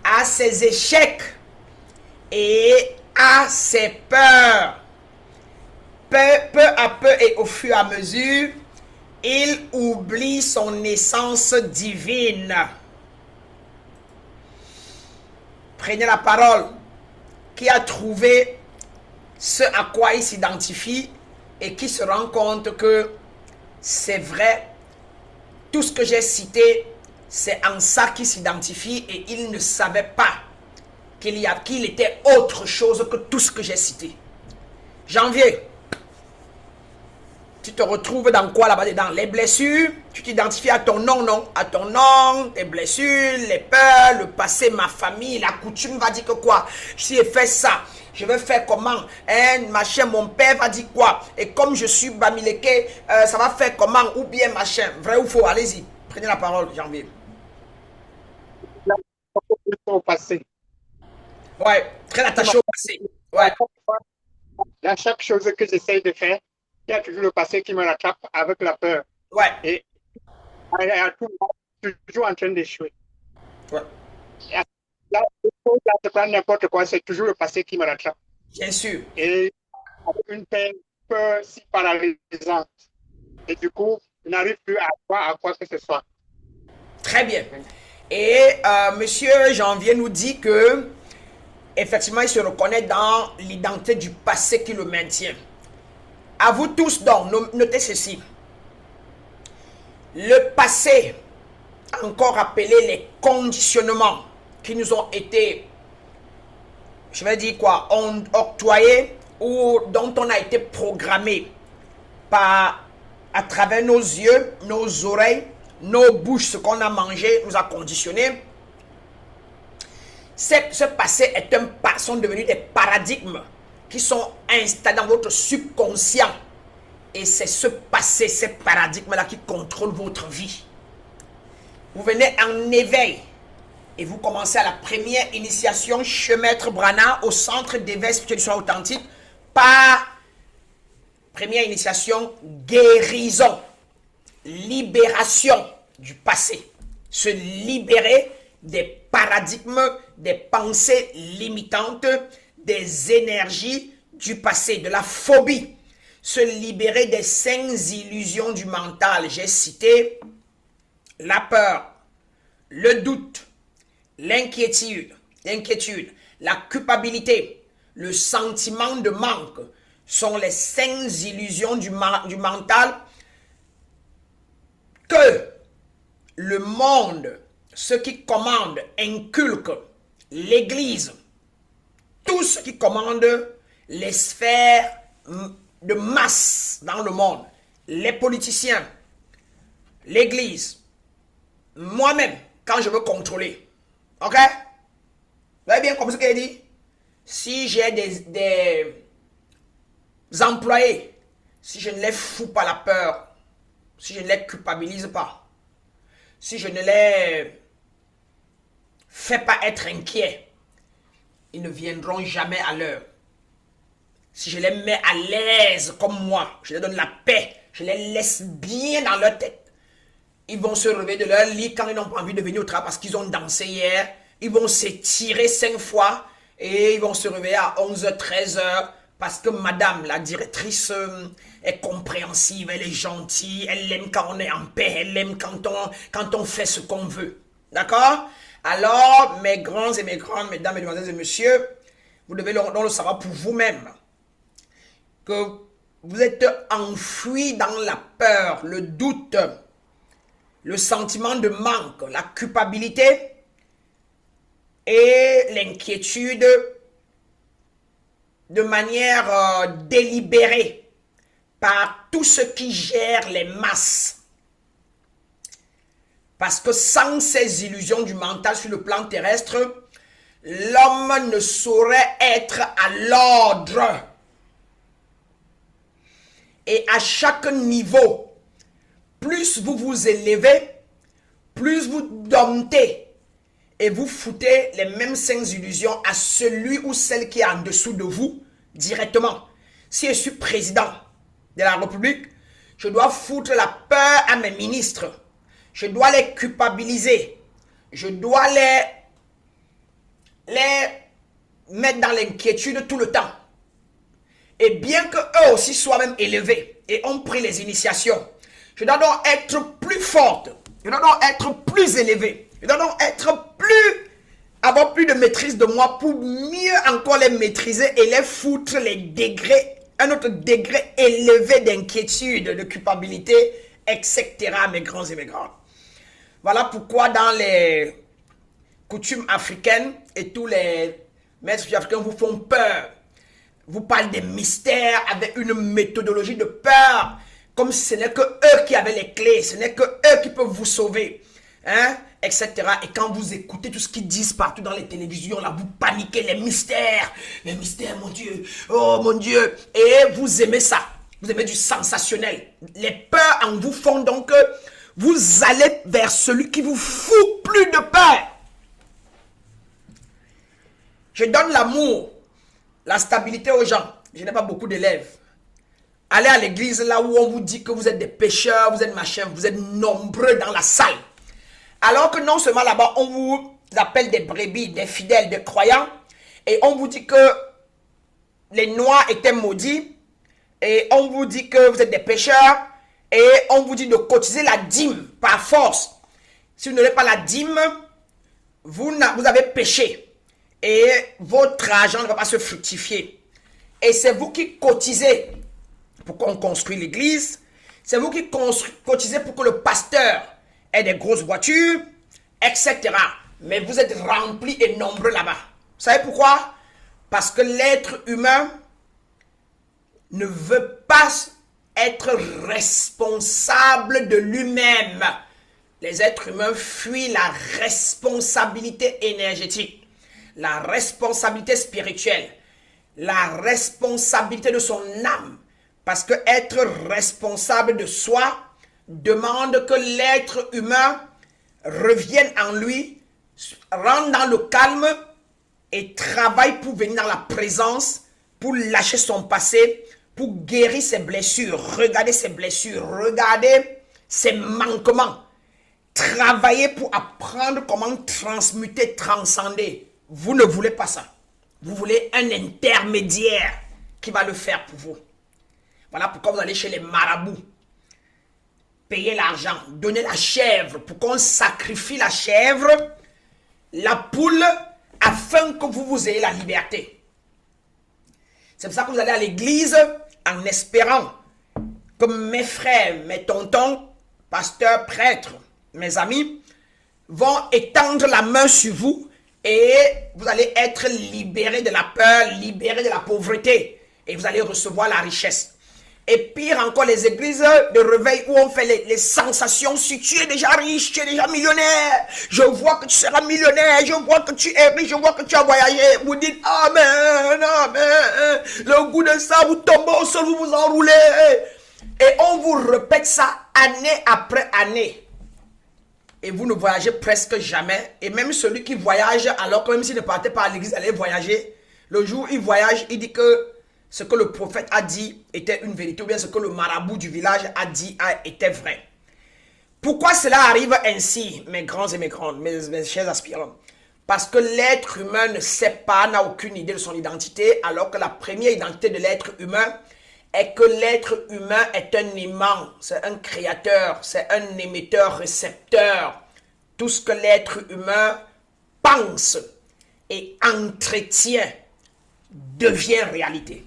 à ses échecs et à ses peurs. Peu à peu et au fur et à mesure, il oublie son essence divine. Prenez la parole. Qui a trouvé ce à quoi il s'identifie et qui se rend compte que c'est vrai, tout ce que j'ai cité, c'est en ça qu'il s'identifie et il ne savait pas qu'il était autre chose que tout ce que j'ai cité. Janvier, tu te retrouves dans quoi là-bas dedans? Les blessures, tu t'identifies à ton nom, non? À ton nom, tes blessures, les peurs, le passé, ma famille, la coutume va dire que quoi? Si j'ai fait ça, je vais faire comment? Machin, mon père va dire quoi? Et comme je suis Bamileke, ça va faire comment? Ou bien machin. Vrai ou faux? Allez-y, prenez la parole, Janvier. Au passé. Ouais, très attaché au passé. Ouais. Dans chaque chose que j'essaye de faire, il y a toujours le passé qui me rattrape avec la peur. Ouais. Et à tout moment, je suis toujours en train d'échouer. Ouais. Là, je prends n'importe quoi, c'est toujours le passé qui me rattrape. Bien sûr. Et avec une peur si paralysante. Et du coup, il n'arrive plus à quoi que ce soit. Très bien. Et Monsieur Janvier nous dit que effectivement, il se reconnaît dans l'identité du passé qui le maintient. À vous tous donc, notez ceci. Le passé, encore appelé les conditionnements qui nous ont été, je vais dire quoi, octroyés ou dont on a été programmé à travers nos yeux, nos oreilles, nos bouches, ce qu'on a mangé, nous a conditionnés. Ce passé sont devenus des paradigmes qui sont installés dans votre subconscient. Et c'est ce passé, ces paradigmes-là qui contrôlent votre vie. Vous venez en éveil et vous commencez à la première initiation chez Maître Brana au centre d'éveil spirituel du soin authentique par première initiation guérison, libération du passé. Se libérer des paradigmes, des pensées limitantes, des énergies du passé, de la phobie. Se libérer des 5 illusions du mental. J'ai cité la peur, le doute, l'inquiétude, la culpabilité, le sentiment de manque sont les 5 illusions du mental que le monde, ceux qui commandent, inculquent, l'Église, tout ce qui commande les sphères de masse dans le monde, les politiciens, l'Église, moi-même, quand je veux contrôler, ok? Vous avez bien compris ce qu'il dit? Si j'ai des employés, si je ne les fous pas la peur, si je ne les culpabilise pas, si je ne les fais pas être inquiets, ils ne viendront jamais à l'heure. Si je les mets à l'aise comme moi, je leur donne la paix, je les laisse bien dans leur tête, ils vont se réveiller de leur lit quand ils n'ont pas envie de venir au travail parce qu'ils ont dansé hier, ils vont s'étirer 5 fois et ils vont se réveiller à 11h, 13h parce que madame, la directrice, est compréhensive, elle est gentille, elle aime quand on est en paix, elle aime quand on fait ce qu'on veut. D'accord? Alors, mes grands et mes grandes, mesdames, mesdemoiselles et messieurs, vous devez donc le savoir pour vous-même, que vous êtes enfouis dans la peur, le doute, le sentiment de manque, la culpabilité et l'inquiétude de manière délibérée par tout ce qui gère les masses. Parce que sans ces illusions du mental sur le plan terrestre, l'homme ne saurait être à l'ordre. Et à chaque niveau, plus vous vous élevez, plus vous domptez et vous foutez les mêmes 5 illusions à celui ou celle qui est en dessous de vous directement. Si je suis président de la République, je dois foutre la peur à mes ministres. Je dois les culpabiliser. Je dois les mettre dans l'inquiétude tout le temps. Et bien qu'eux aussi soient même élevés et ont pris les initiations, je dois donc être plus forte. Je dois donc être plus élevé. Je dois donc avoir plus de maîtrise de moi pour mieux encore les maîtriser et les foutre les degrés, un autre degré élevé d'inquiétude, de culpabilité, etc. mes grands et mes grandes. Voilà pourquoi dans les coutumes africaines et tous les maîtres africains vous font peur. Vous parlent des mystères avec une méthodologie de peur, comme si ce n'est que eux qui avaient les clés, ce n'est que eux qui peuvent vous sauver, hein, etc. Et quand vous écoutez tout ce qu'ils disent partout dans les télévisions, là, vous paniquez, les mystères, mon Dieu, oh mon Dieu, et vous aimez ça, vous aimez du sensationnel. Les peurs en vous font donc que vous allez vers celui qui vous fout plus de peur. Je donne l'amour, la stabilité aux gens. Je n'ai pas beaucoup d'élèves. Allez à l'église là où on vous dit que vous êtes des pécheurs, vous êtes machin, vous êtes nombreux dans la salle. Alors que non seulement là-bas, on vous appelle des brebis, des fidèles, des croyants, et on vous dit que les noirs étaient maudits, et on vous dit que vous êtes des pécheurs et on vous dit de cotiser la dîme par force. Si vous n'avez pas la dîme, vous avez péché et votre argent ne va pas se fructifier. Et c'est vous qui cotisez pour qu'on construise l'église. C'est vous qui cotisez pour que le pasteur ait des grosses voitures, etc. Mais vous êtes remplis et nombreux là-bas. Vous savez pourquoi? Parce que l'être humain ne veut pas être responsable de lui-même. Les êtres humains fuient la responsabilité énergétique, la responsabilité spirituelle, la responsabilité de son âme. Parce que être responsable de soi demande que l'être humain revienne en lui, rentre dans le calme et travaille pour venir dans la présence, pour lâcher son passé, pour guérir ses blessures. Regardez ses blessures, regardez ses manquements. Travailler pour apprendre comment transmuter, transcender. Vous ne voulez pas ça. Vous voulez un intermédiaire qui va le faire pour vous. Voilà pourquoi vous allez chez les marabouts. Payer l'argent, donner la chèvre pour qu'on sacrifie la chèvre, la poule, afin que vous ayez la liberté. C'est pour ça que vous allez à l'église en espérant que mes frères, mes tontons, pasteurs, prêtres, mes amis, vont étendre la main sur vous et vous allez être libérés de la peur, libérés de la pauvreté et vous allez recevoir la richesse. Et pire encore, les églises de réveil où on fait les sensations. Si tu es déjà riche, tu es déjà millionnaire. Je vois que tu seras millionnaire. Je vois que tu es riche. Je vois que tu as voyagé. Vous dites Amen, Amen. Le goût de ça, vous tombez au sol, vous vous enroulez. Et on vous répète ça année après année. Et vous ne voyagez presque jamais. Et même celui qui voyage, alors que même s'il ne partait pas à l'église, il allait voyager. Le jour où il voyage, il dit que ce que le prophète a dit était une vérité, ou bien ce que le marabout du village a dit était vrai. Pourquoi cela arrive ainsi, mes grands et mes grandes, mes chers aspirants? Parce que l'être humain ne sait pas, n'a aucune idée de son identité, alors que la première identité de l'être humain est que l'être humain est un aimant, c'est un créateur, c'est un émetteur-récepteur. Tout ce que l'être humain pense et entretient devient réalité.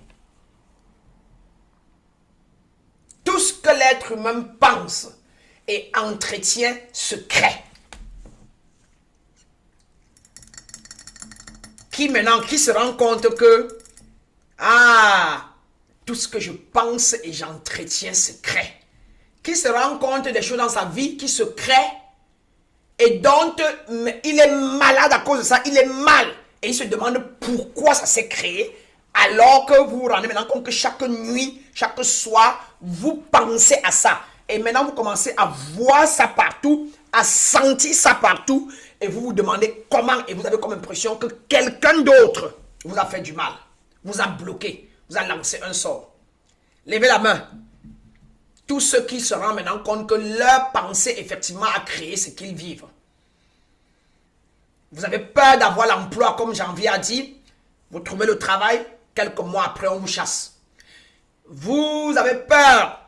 Tout ce que l'être humain pense et entretient se crée. Qui se rend compte que tout ce que je pense et j'entretiens se crée. Qui se rend compte des choses dans sa vie qui se créent et dont il est malade à cause de ça, il est mal. Et il se demande pourquoi ça s'est créé. Alors que vous vous rendez maintenant compte que chaque nuit, chaque soir, vous pensez à ça. Et maintenant, vous commencez à voir ça partout, à sentir ça partout. Et vous vous demandez comment. Et vous avez comme impression que quelqu'un d'autre vous a fait du mal. Vous a bloqué. Vous a lancé un sort. Levez la main. Tous ceux qui se rendent maintenant compte que leur pensée, effectivement, a créé ce qu'ils vivent. Vous avez peur d'avoir l'emploi, comme Janvier a dit. Vous trouvez le travail. Quelques mois après, on vous chasse. Vous avez peur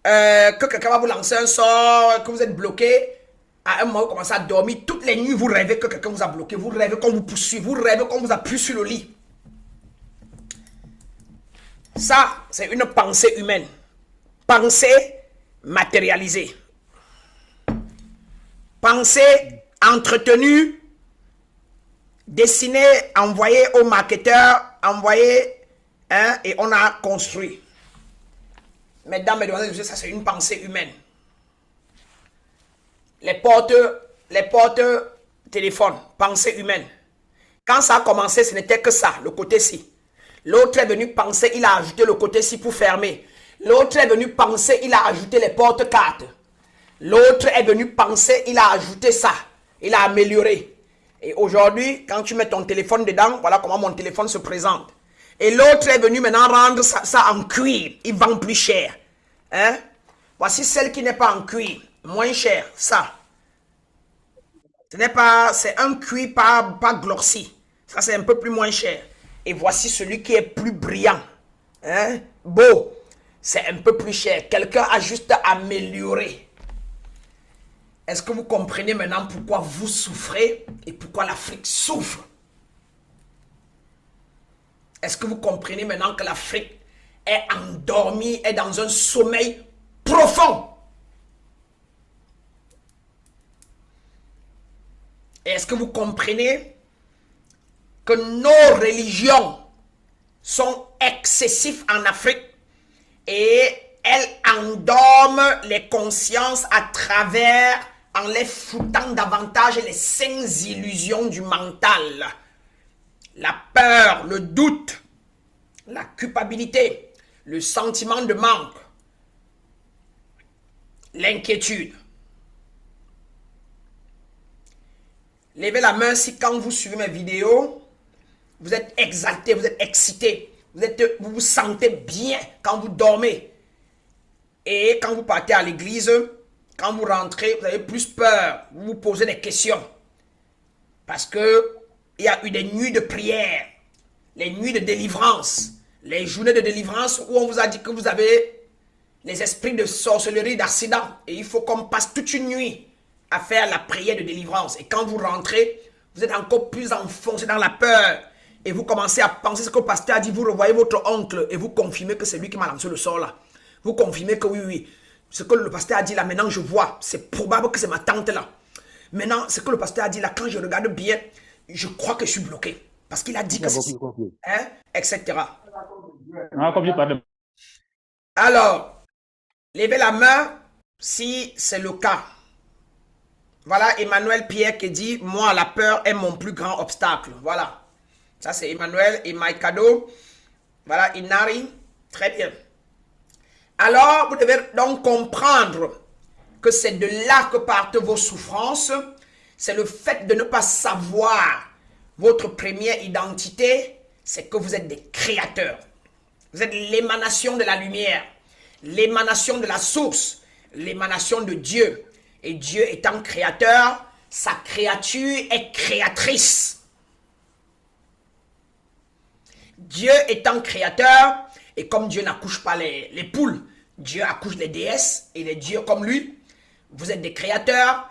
que quelqu'un va vous lancer un sort, que vous êtes bloqué. À un moment, vous commencez à dormir. Toutes les nuits, vous rêvez que quelqu'un vous a bloqué. Vous rêvez qu'on vous poursuit. Vous rêvez qu'on vous appuie sur le lit. Ça, c'est une pensée humaine. Pensée matérialisée. Pensée entretenue, dessinée, envoyée au marketeur, envoyée, et on a construit. Mesdames, mesdemoiselles, ça c'est une pensée humaine. Les portes téléphone, pensée humaine. Quand ça a commencé, ce n'était que ça, le côté-ci. L'autre est venu penser, il a ajouté le côté-ci pour fermer. L'autre est venu penser, il a ajouté les portes cartes. L'autre est venu penser, il a ajouté ça. Il a amélioré. Et aujourd'hui, quand tu mets ton téléphone dedans, voilà comment mon téléphone se présente. Et l'autre est venu maintenant rendre ça en cuir. Il vend plus cher. Hein? Voici celle qui n'est pas en cuir. Moins cher, ça. Ce n'est pas, c'est un cuir pas glossy. Ça, c'est un peu plus moins cher. Et voici celui qui est plus brillant. Hein? Beau. c'est un peu plus cher. Quelqu'un a juste amélioré. Est-ce que vous comprenez maintenant pourquoi vous souffrez et pourquoi l'Afrique souffre? Est-ce que vous comprenez maintenant que l'Afrique est endormie, est dans un sommeil profond? Et est-ce que vous comprenez que nos religions sont excessives en Afrique et elles endorment les consciences à travers, en les foutant davantage les 5 illusions du mental. La peur, le doute, la culpabilité, le sentiment de manque, l'inquiétude. Levez la main si quand vous suivez mes vidéos, vous êtes exalté, vous êtes excité, vous vous sentez bien quand vous dormez. Et quand vous partez à l'église, quand vous rentrez, vous avez plus peur, vous vous posez des questions. Parce que il y a eu des nuits de prière, les nuits de délivrance, les journées de délivrance où on vous a dit que vous avez les esprits de sorcellerie, d'accident. Et il faut qu'on passe toute une nuit à faire la prière de délivrance. Et quand vous rentrez, vous êtes encore plus enfoncé dans la peur. Et vous commencez à penser ce que le pasteur a dit. Vous revoyez votre oncle et vous confirmez que c'est lui qui m'a lancé le sort là. Vous confirmez que oui, ce que le pasteur a dit là, maintenant je vois. C'est probable que c'est ma tante là. Maintenant, ce que le pasteur a dit là, quand je regarde bien, je crois que je suis bloqué. Parce qu'il a dit que c'est... Hein, etc. Alors, levez la main si c'est le cas. Voilà Emmanuel Pierre qui dit « Moi, la peur est mon plus grand obstacle. » Voilà. Ça, c'est Emmanuel et Maïkado. Voilà, Inari. Très bien. Alors, vous devez donc comprendre que c'est de là que partent vos souffrances. C'est le fait de ne pas savoir votre première identité, c'est que vous êtes des créateurs. Vous êtes l'émanation de la lumière, l'émanation de la source, l'émanation de Dieu. Et Dieu étant créateur, sa créature est créatrice. Dieu étant créateur, et comme Dieu n'accouche pas les poules, Dieu accouche les déesses et les dieux comme lui. Vous êtes des créateurs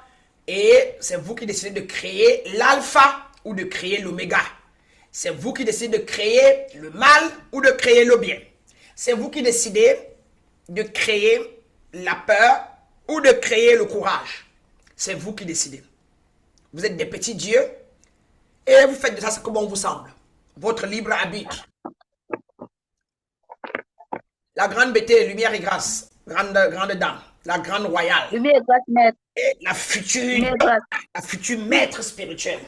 et c'est vous qui décidez de créer l'alpha ou de créer l'oméga. C'est vous qui décidez de créer le mal ou de créer le bien. C'est vous qui décidez de créer la peur ou de créer le courage. C'est vous qui décidez. Vous êtes des petits dieux et vous faites de ça ce que bon vous semble. Votre libre arbitre. La grande beauté, lumière et grâce, grande dame, la grande royale. Lumière et grâce, maître. Et la future maître spirituelle.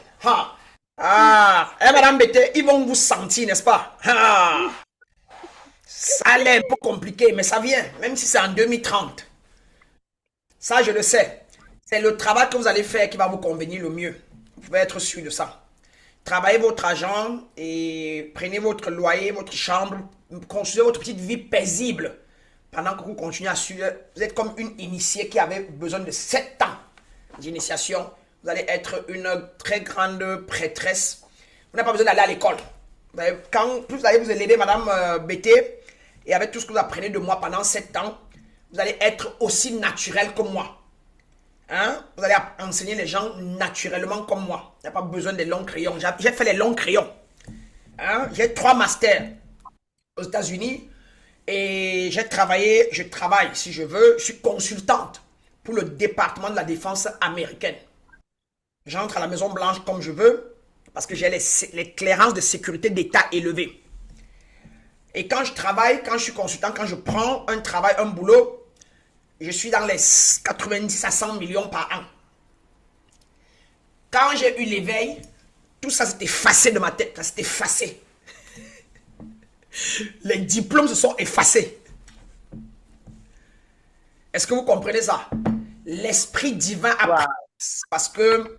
Madame Bété, ils vont vous sentir, n'est-ce pas? Ça a l'air un peu compliqué, mais ça vient, même si c'est en 2030. Ça, je le sais. C'est le travail que vous allez faire qui va vous convenir le mieux. Vous pouvez être sûr de ça. Travaillez votre argent et prenez votre loyer, votre chambre, construisez votre petite vie paisible. Pendant que vous continuez à suivre, vous êtes comme une initiée qui avait besoin de 7 ans d'initiation. Vous allez être une très grande prêtresse. Vous n'avez pas besoin d'aller à l'école. Quand plus vous allez vous élever, Madame Bété, et avec tout ce que vous apprenez de moi pendant 7 ans, vous allez être aussi naturel que moi. Hein? Vous allez enseigner les gens naturellement comme moi. Il n'y a pas besoin des longs crayons. J'ai fait les longs crayons. Hein? J'ai 3 masters aux États-Unis et je travaille si je veux, je suis consultante pour le département de la défense américaine. J'entre à la Maison Blanche comme je veux parce que j'ai les clairances de sécurité d'État élevées. Et quand je travaille, quand je suis consultant, quand je prends un travail, un boulot, je suis dans les 90 à 100 millions par an. Quand j'ai eu l'éveil, tout ça s'est effacé de ma tête. Ça s'est effacé. Les diplômes se sont effacés. Est-ce que vous comprenez ça? L'esprit divin a pris. Parce que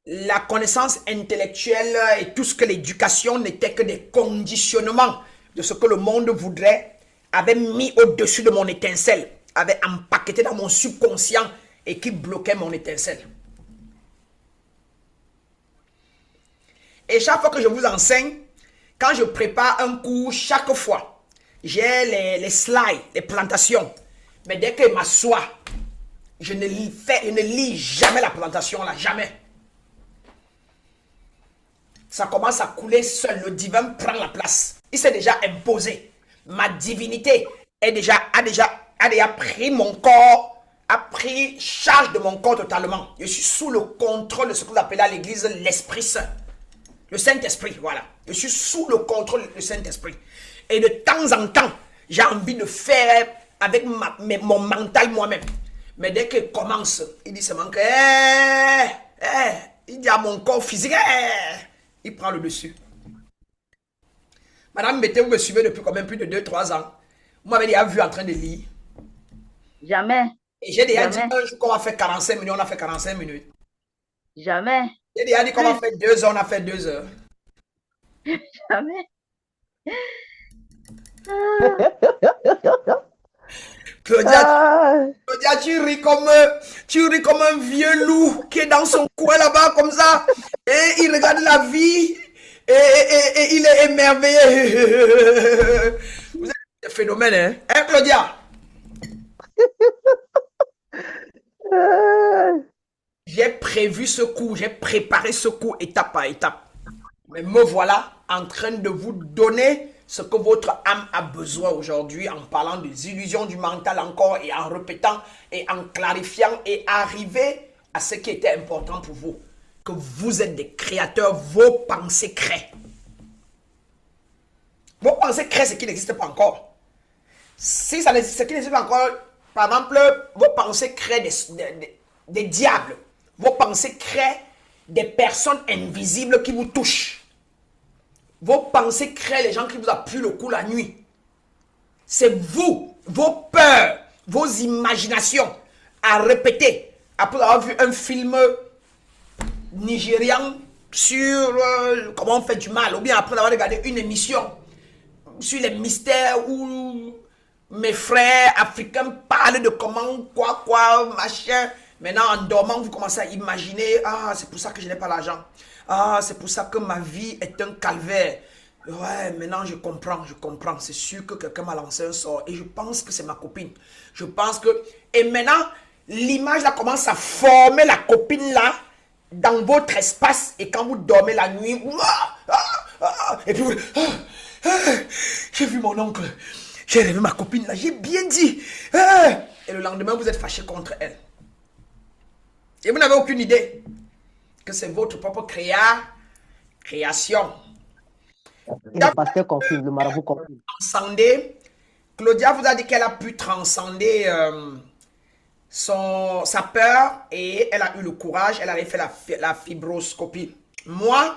la connaissance intellectuelle et tout ce que l'éducation n'était que des conditionnements de ce que le monde voudrait, avait mis au-dessus de mon étincelle, avait empaqueté dans mon subconscient et qui bloquait mon étincelle. Et chaque fois que je vous enseigne, quand je prépare un cours, chaque fois, j'ai les slides, les plantations. Mais dès que je m'assois, je ne lis jamais la plantation là, jamais. Ça commence à couler seul. Le divin prend la place. Il s'est déjà imposé. Ma divinité a déjà pris mon corps, a pris charge de mon corps totalement. Je suis sous le contrôle de ce que vous appelez à l'église l'Esprit Saint. Le Saint-Esprit, voilà. Je suis sous le contrôle du Saint-Esprit. Et de temps en temps, j'ai envie de faire avec mon mental moi-même. Mais dès qu'il commence, il dit seulement que... il dit à mon corps physique, il prend le dessus. Madame Mété, vous me suivez depuis quand même plus de 2-3 ans. Vous m'avez déjà vu en train de lire. Jamais. Et j'ai déjà dit Jamais. qu'on va faire 45 minutes, on a fait 45 minutes. Jamais. J'ai déjà dit qu'on va faire 2 heures, on a fait 2 heures. Jamais. Claudia, tu ris comme un vieux loup qui est dans son coin là-bas comme ça. Et il regarde la vie et il est émerveillé. Vous êtes un phénomène, hein? Hein, Claudia? J'ai prévu ce coup, j'ai préparé ce coup étape par étape. Mais me voilà en train de vous donner ce que votre âme a besoin aujourd'hui en parlant des illusions du mental encore et en répétant et en clarifiant et arriver à ce qui était important pour vous. Que vous êtes des créateurs, vos pensées créent. Vos pensées créent ce qui n'existe pas encore. Si ça n'existe, ce qui n'existe pas encore, par exemple, vos pensées créent des diables. Vos pensées créent des personnes invisibles qui vous touchent. Vos pensées créent les gens qui vous appuient le cou la nuit. C'est vous, vos peurs, vos imaginations à répéter. Après avoir vu un film nigérian sur comment on fait du mal, ou bien après avoir regardé une émission sur les mystères où mes frères africains parlent de comment, quoi, machin. Maintenant, en dormant, vous commencez à imaginer, ah, c'est pour ça que je n'ai pas l'argent. Ah, c'est pour ça que ma vie est un calvaire. Ouais, maintenant je comprends. C'est sûr que quelqu'un m'a lancé un sort et je pense que c'est ma copine. Je pense que... Et maintenant, l'image là commence à former la copine là dans votre espace et quand vous dormez la nuit, et puis vous... j'ai vu mon oncle, j'ai rêvé ma copine là, j'ai bien dit. Et le lendemain, vous êtes fâché contre elle. Et vous n'avez aucune idée que c'est votre propre création. Le pasteur confirme, le marabout confirme. Transcender. Claudia vous a dit qu'elle a pu transcender sa peur et elle a eu le courage, elle avait fait la fibroscopie. Moi,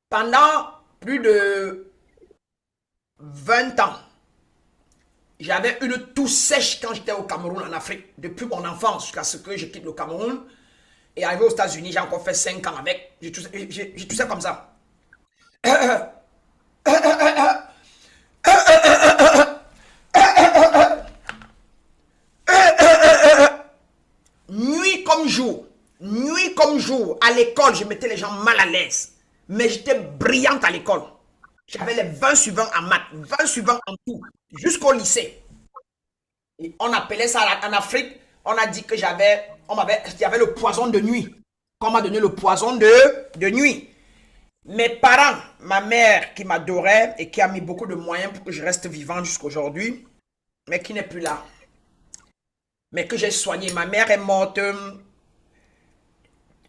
pendant plus de 20 ans, j'avais une toux sèche quand j'étais au Cameroun, en Afrique, depuis mon enfance jusqu'à ce que je quitte le Cameroun. Et arrivé aux États-Unis, j'ai encore fait 5 ans avec. J'ai toussé comme ça. Nuit comme jour, à l'école, je mettais les gens mal à l'aise. Mais j'étais brillante à l'école. J'avais les 20 suivants en maths, 20 suivants en tout, jusqu'au lycée. Et on appelait ça en Afrique, on a dit que j'avais le poison de nuit. On m'a donné le poison de nuit. Mes parents, ma mère qui m'adorait et qui a mis beaucoup de moyens pour que je reste vivant jusqu'à aujourd'hui, mais qui n'est plus là. Mais que j'ai soigné. Ma mère est morte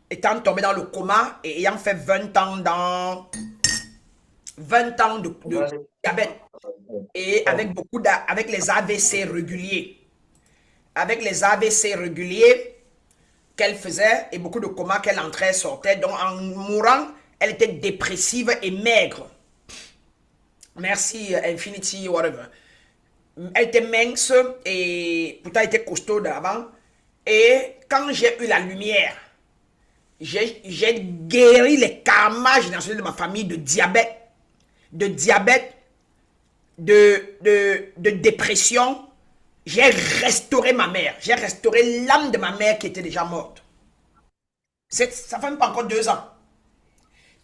étant tombée dans le coma et ayant fait 20 ans de diabète. Et avec les AVC réguliers. Avec les AVC réguliers qu'elle faisait et beaucoup de comas qu'elle entrait et sortait. Donc en mourant, elle était dépressive et maigre. Merci Infinity, whatever. Elle était mince et pourtant elle était costaud d'avant. Et quand j'ai eu la lumière, j'ai guéri les karmas générationnels de ma famille de diabète, de dépression. J'ai restauré ma mère. J'ai restauré l'âme de ma mère qui était déjà morte. Ça fait même pas encore 2 ans.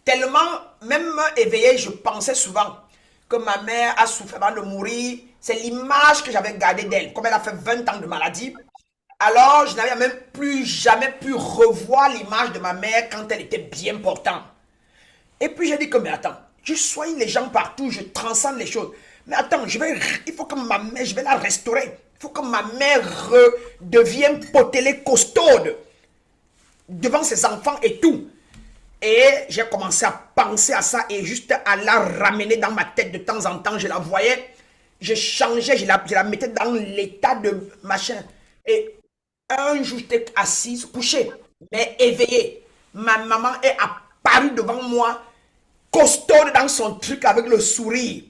Tellement, même éveillé, je pensais souvent que ma mère a souffert avant de mourir. C'est l'image que j'avais gardée d'elle. Comme elle a fait 20 ans de maladie, alors je n'avais même plus jamais pu revoir l'image de ma mère quand elle était bien portante. Et puis j'ai dit que, mais attends, je soigne les gens partout, je transcende les choses. Mais attends, il faut que ma mère, je vais la restaurer. Il faut que ma mère redevienne potelée, costaude devant ses enfants et tout. Et j'ai commencé à penser à ça et juste à la ramener dans ma tête de temps en temps. Je la voyais, je changeais, je la mettais dans l'état de machin. Et un jour, j'étais assise, couchée, mais éveillée. Ma maman est apparue devant moi, costaude dans son truc avec le sourire.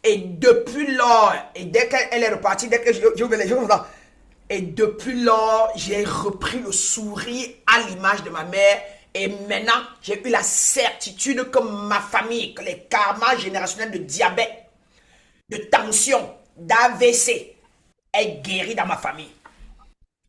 Et depuis lors, et dès qu'elle est repartie, dès que j'ai ouvert les yeux, et depuis lors, j'ai repris le sourire à l'image de ma mère. Et maintenant, j'ai eu la certitude que ma famille, que les karmas générationnels de diabète, de tension, d'AVC, est guéri dans ma famille.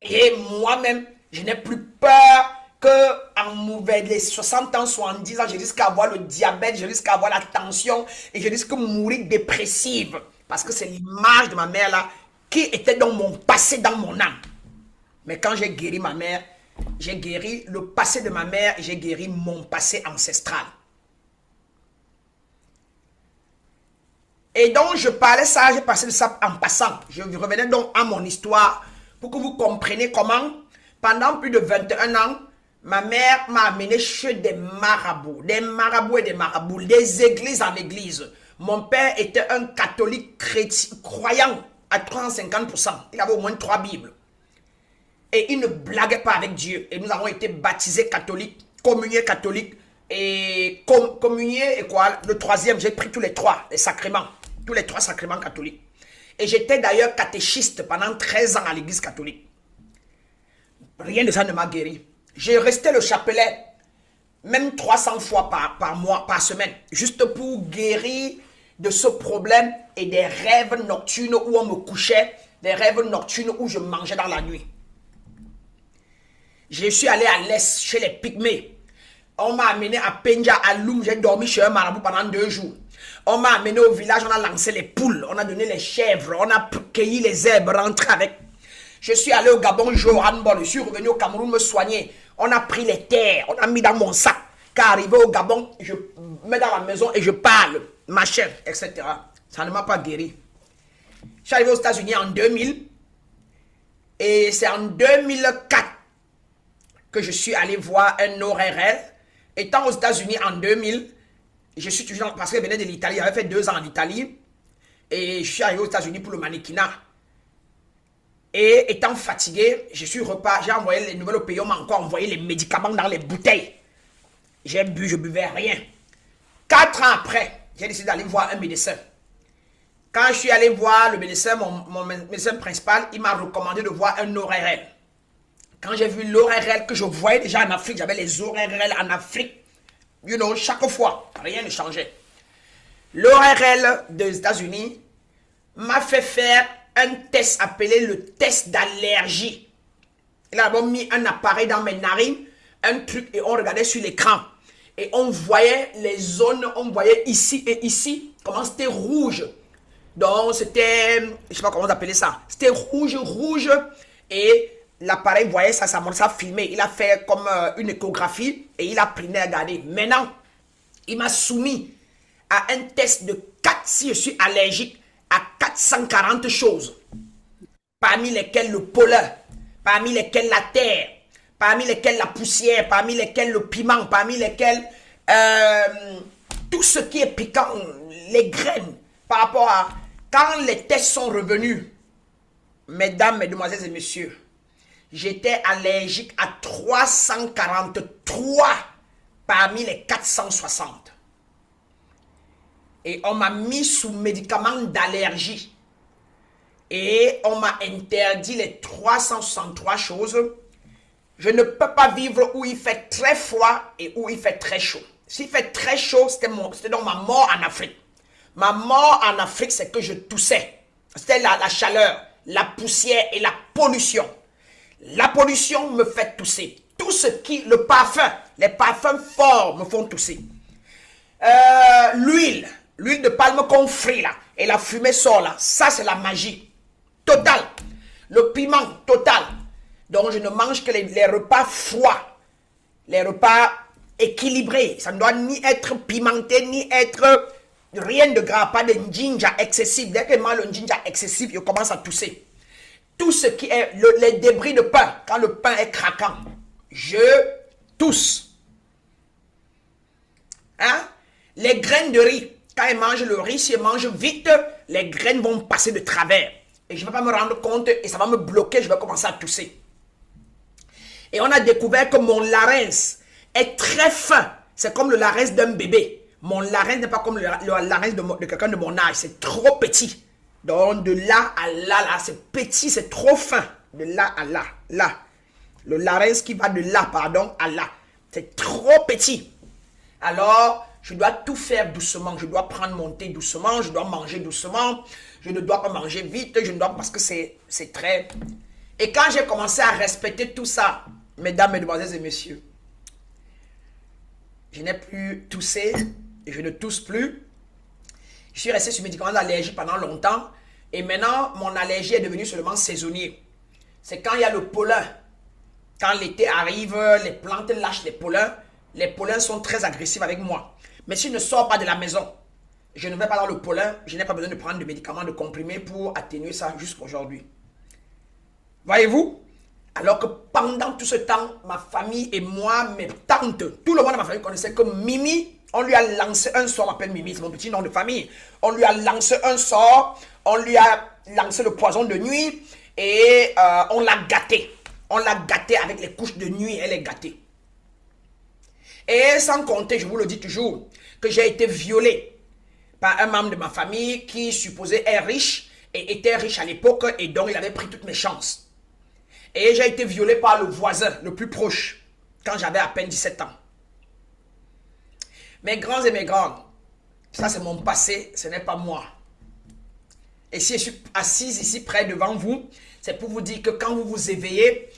Et moi-même, je n'ai plus peur que en les 60 ans, 70 ans, je risque d'avoir le diabète, je risque d'avoir la tension et je risque de mourir dépressive. Parce que c'est l'image de ma mère là qui était dans mon passé, dans mon âme. Mais quand j'ai guéri ma mère, j'ai guéri le passé de ma mère et j'ai guéri mon passé ancestral. Et donc, je parlais ça, j'ai passé de ça en passant. Je revenais donc à mon histoire pour que vous compreniez comment, pendant plus de 21 ans, ma mère m'a amené chez des marabouts et des marabouts, des églises en église. Mon père était un catholique chrétien, croyant à 350%. Il avait au moins 3 Bibles. Et il ne blaguait pas avec Dieu. Et nous avons été baptisés catholiques, communiés catholiques. Et communiés et quoi? Le troisième, j'ai pris tous les 3, les sacrements. Tous les 3 sacrements catholiques. Et j'étais d'ailleurs catéchiste pendant 13 ans à l'église catholique. Rien de ça ne m'a guéri. J'ai resté le chapelet, même 300 fois par mois, par semaine. Juste pour guérir de ce problème et des rêves nocturnes où on me couchait. Des rêves nocturnes où je mangeais dans la nuit. Je suis allé à l'Est, chez les Pygmées. On m'a amené à Penja, à Loum. J'ai dormi chez un marabout pendant 2 jours. On m'a amené au village, on a lancé les poules, on a donné les chèvres, on a cueilli les herbes, rentré avec. Je suis allé au Gabon jouer au handball, je suis revenu au Cameroun me soigner. On a pris les terres, on a mis dans mon sac. Quand arrivé au Gabon, je mets dans la maison et je parle, machin, etc. Ça ne m'a pas guéri. Je suis arrivé aux États-Unis en 2000. Et c'est en 2004 que je suis allé voir un ORL. Étant aux États-Unis en 2000, je suis toujours, parce que je venais de l'Italie, j'avais fait 2 ans en Italie. Et je suis arrivé aux États-Unis pour le mannequinat. Et étant fatigué, j'ai envoyé les nouvelles au pays, on m'a encore envoyé les médicaments dans les bouteilles. J'ai bu, je buvais rien. 4 ans après, j'ai décidé d'aller voir un médecin. Quand je suis allé voir le médecin, mon médecin principal, il m'a recommandé de voir un ORL. Quand j'ai vu l'ORL que je voyais déjà en Afrique, j'avais les ORL en Afrique. You know, chaque fois, rien ne changeait. L'ORL des États-Unis m'a fait faire un test appelé le test d'allergie. Il a d'abord mis un appareil dans mes narines, un truc, et on regardait sur l'écran. Et on voyait les zones, on voyait ici et ici, comment c'était rouge. Donc c'était, je ne sais pas comment on appelait ça. C'était rouge, et l'appareil voyait ça, ça filmait. Il a fait comme une échographie et il a pris à regarder. Maintenant, il m'a soumis à un test de 4, si je suis allergique, à 440 choses. Parmi lesquelles le pollen, parmi lesquelles la terre, parmi lesquelles la poussière, parmi lesquelles le piment, parmi lesquelles tout ce qui est piquant, les graines, par rapport à quand les tests sont revenus, mesdames, mesdemoiselles et messieurs, j'étais allergique à 343 parmi les 460. Et on m'a mis sous médicaments d'allergie. Et on m'a interdit les 363 choses. Je ne peux pas vivre où il fait très froid et où il fait très chaud. S'il fait très chaud, c'était donc ma mort en Afrique. Ma mort en Afrique, c'est que je toussais. C'était la chaleur, la poussière et la pollution. La pollution me fait tousser. Tout ce qui, le parfum, les parfums forts me font tousser. L'huile, l'huile de palme qu'on frit là, et la fumée sort là, ça c'est la magie totale. Le piment total. Donc je ne mange que les repas froids, les repas équilibrés. Ça ne doit ni être pimenté, ni être rien de gras, pas de ginger excessif. Dès que je mange le ginger excessif, je commence à tousser. Tout ce qui est les débris de pain, quand le pain est craquant, je tousse. Hein? Les graines de riz, quand je mange le riz, si je mange vite, les graines vont passer de travers. Et je ne vais pas me rendre compte et ça va me bloquer, je vais commencer à tousser. Et on a découvert que mon larynx est très fin. C'est comme le larynx d'un bébé. Mon larynx n'est pas comme le larynx de quelqu'un de mon âge. C'est trop petit. Donc de là à là, c'est petit, c'est trop fin. De là à là, là. Le larynx qui va de là, pardon, à là. C'est trop petit. Alors, je dois tout faire doucement. Je dois prendre mon thé doucement. Je dois manger doucement. Je ne dois pas manger vite. Je ne dois parce que c'est très... Et quand j'ai commencé à respecter tout ça, mesdames, mesdemoiselles et messieurs, je n'ai plus toussé. Je ne tousse plus. Je suis resté sur médicaments d'allergie pendant longtemps. Et maintenant, mon allergie est devenue seulement saisonnier. C'est quand il y a le pollen. Quand l'été arrive, les plantes lâchent les pollens. Les pollens sont très agressifs avec moi. Mais si je ne sors pas de la maison, je ne vais pas dans le pollen, je n'ai pas besoin de prendre de médicaments, de comprimés pour atténuer ça jusqu'à aujourd'hui. Voyez-vous? Alors que pendant tout ce temps, ma famille et moi, mes tantes, tout le monde de ma famille connaissait que Mimi, on lui a lancé un sort, on m'appelle Mimi, c'est mon petit nom de famille. On lui a lancé un sort, on lui a lancé le poison de nuit et on l'a gâté. On l'a gâté avec les couches de nuit, elle est gâtée. Et sans compter, je vous le dis toujours, que j'ai été violée par un membre de ma famille qui supposé être riche et était riche à l'époque et donc il avait pris toutes mes chances. Et j'ai été violée par le voisin le plus proche quand j'avais à peine 17 ans. Mes grands et mes grandes, ça c'est mon passé, ce n'est pas moi. Et si je suis assise ici près devant vous, c'est pour vous dire que quand vous vous éveillez,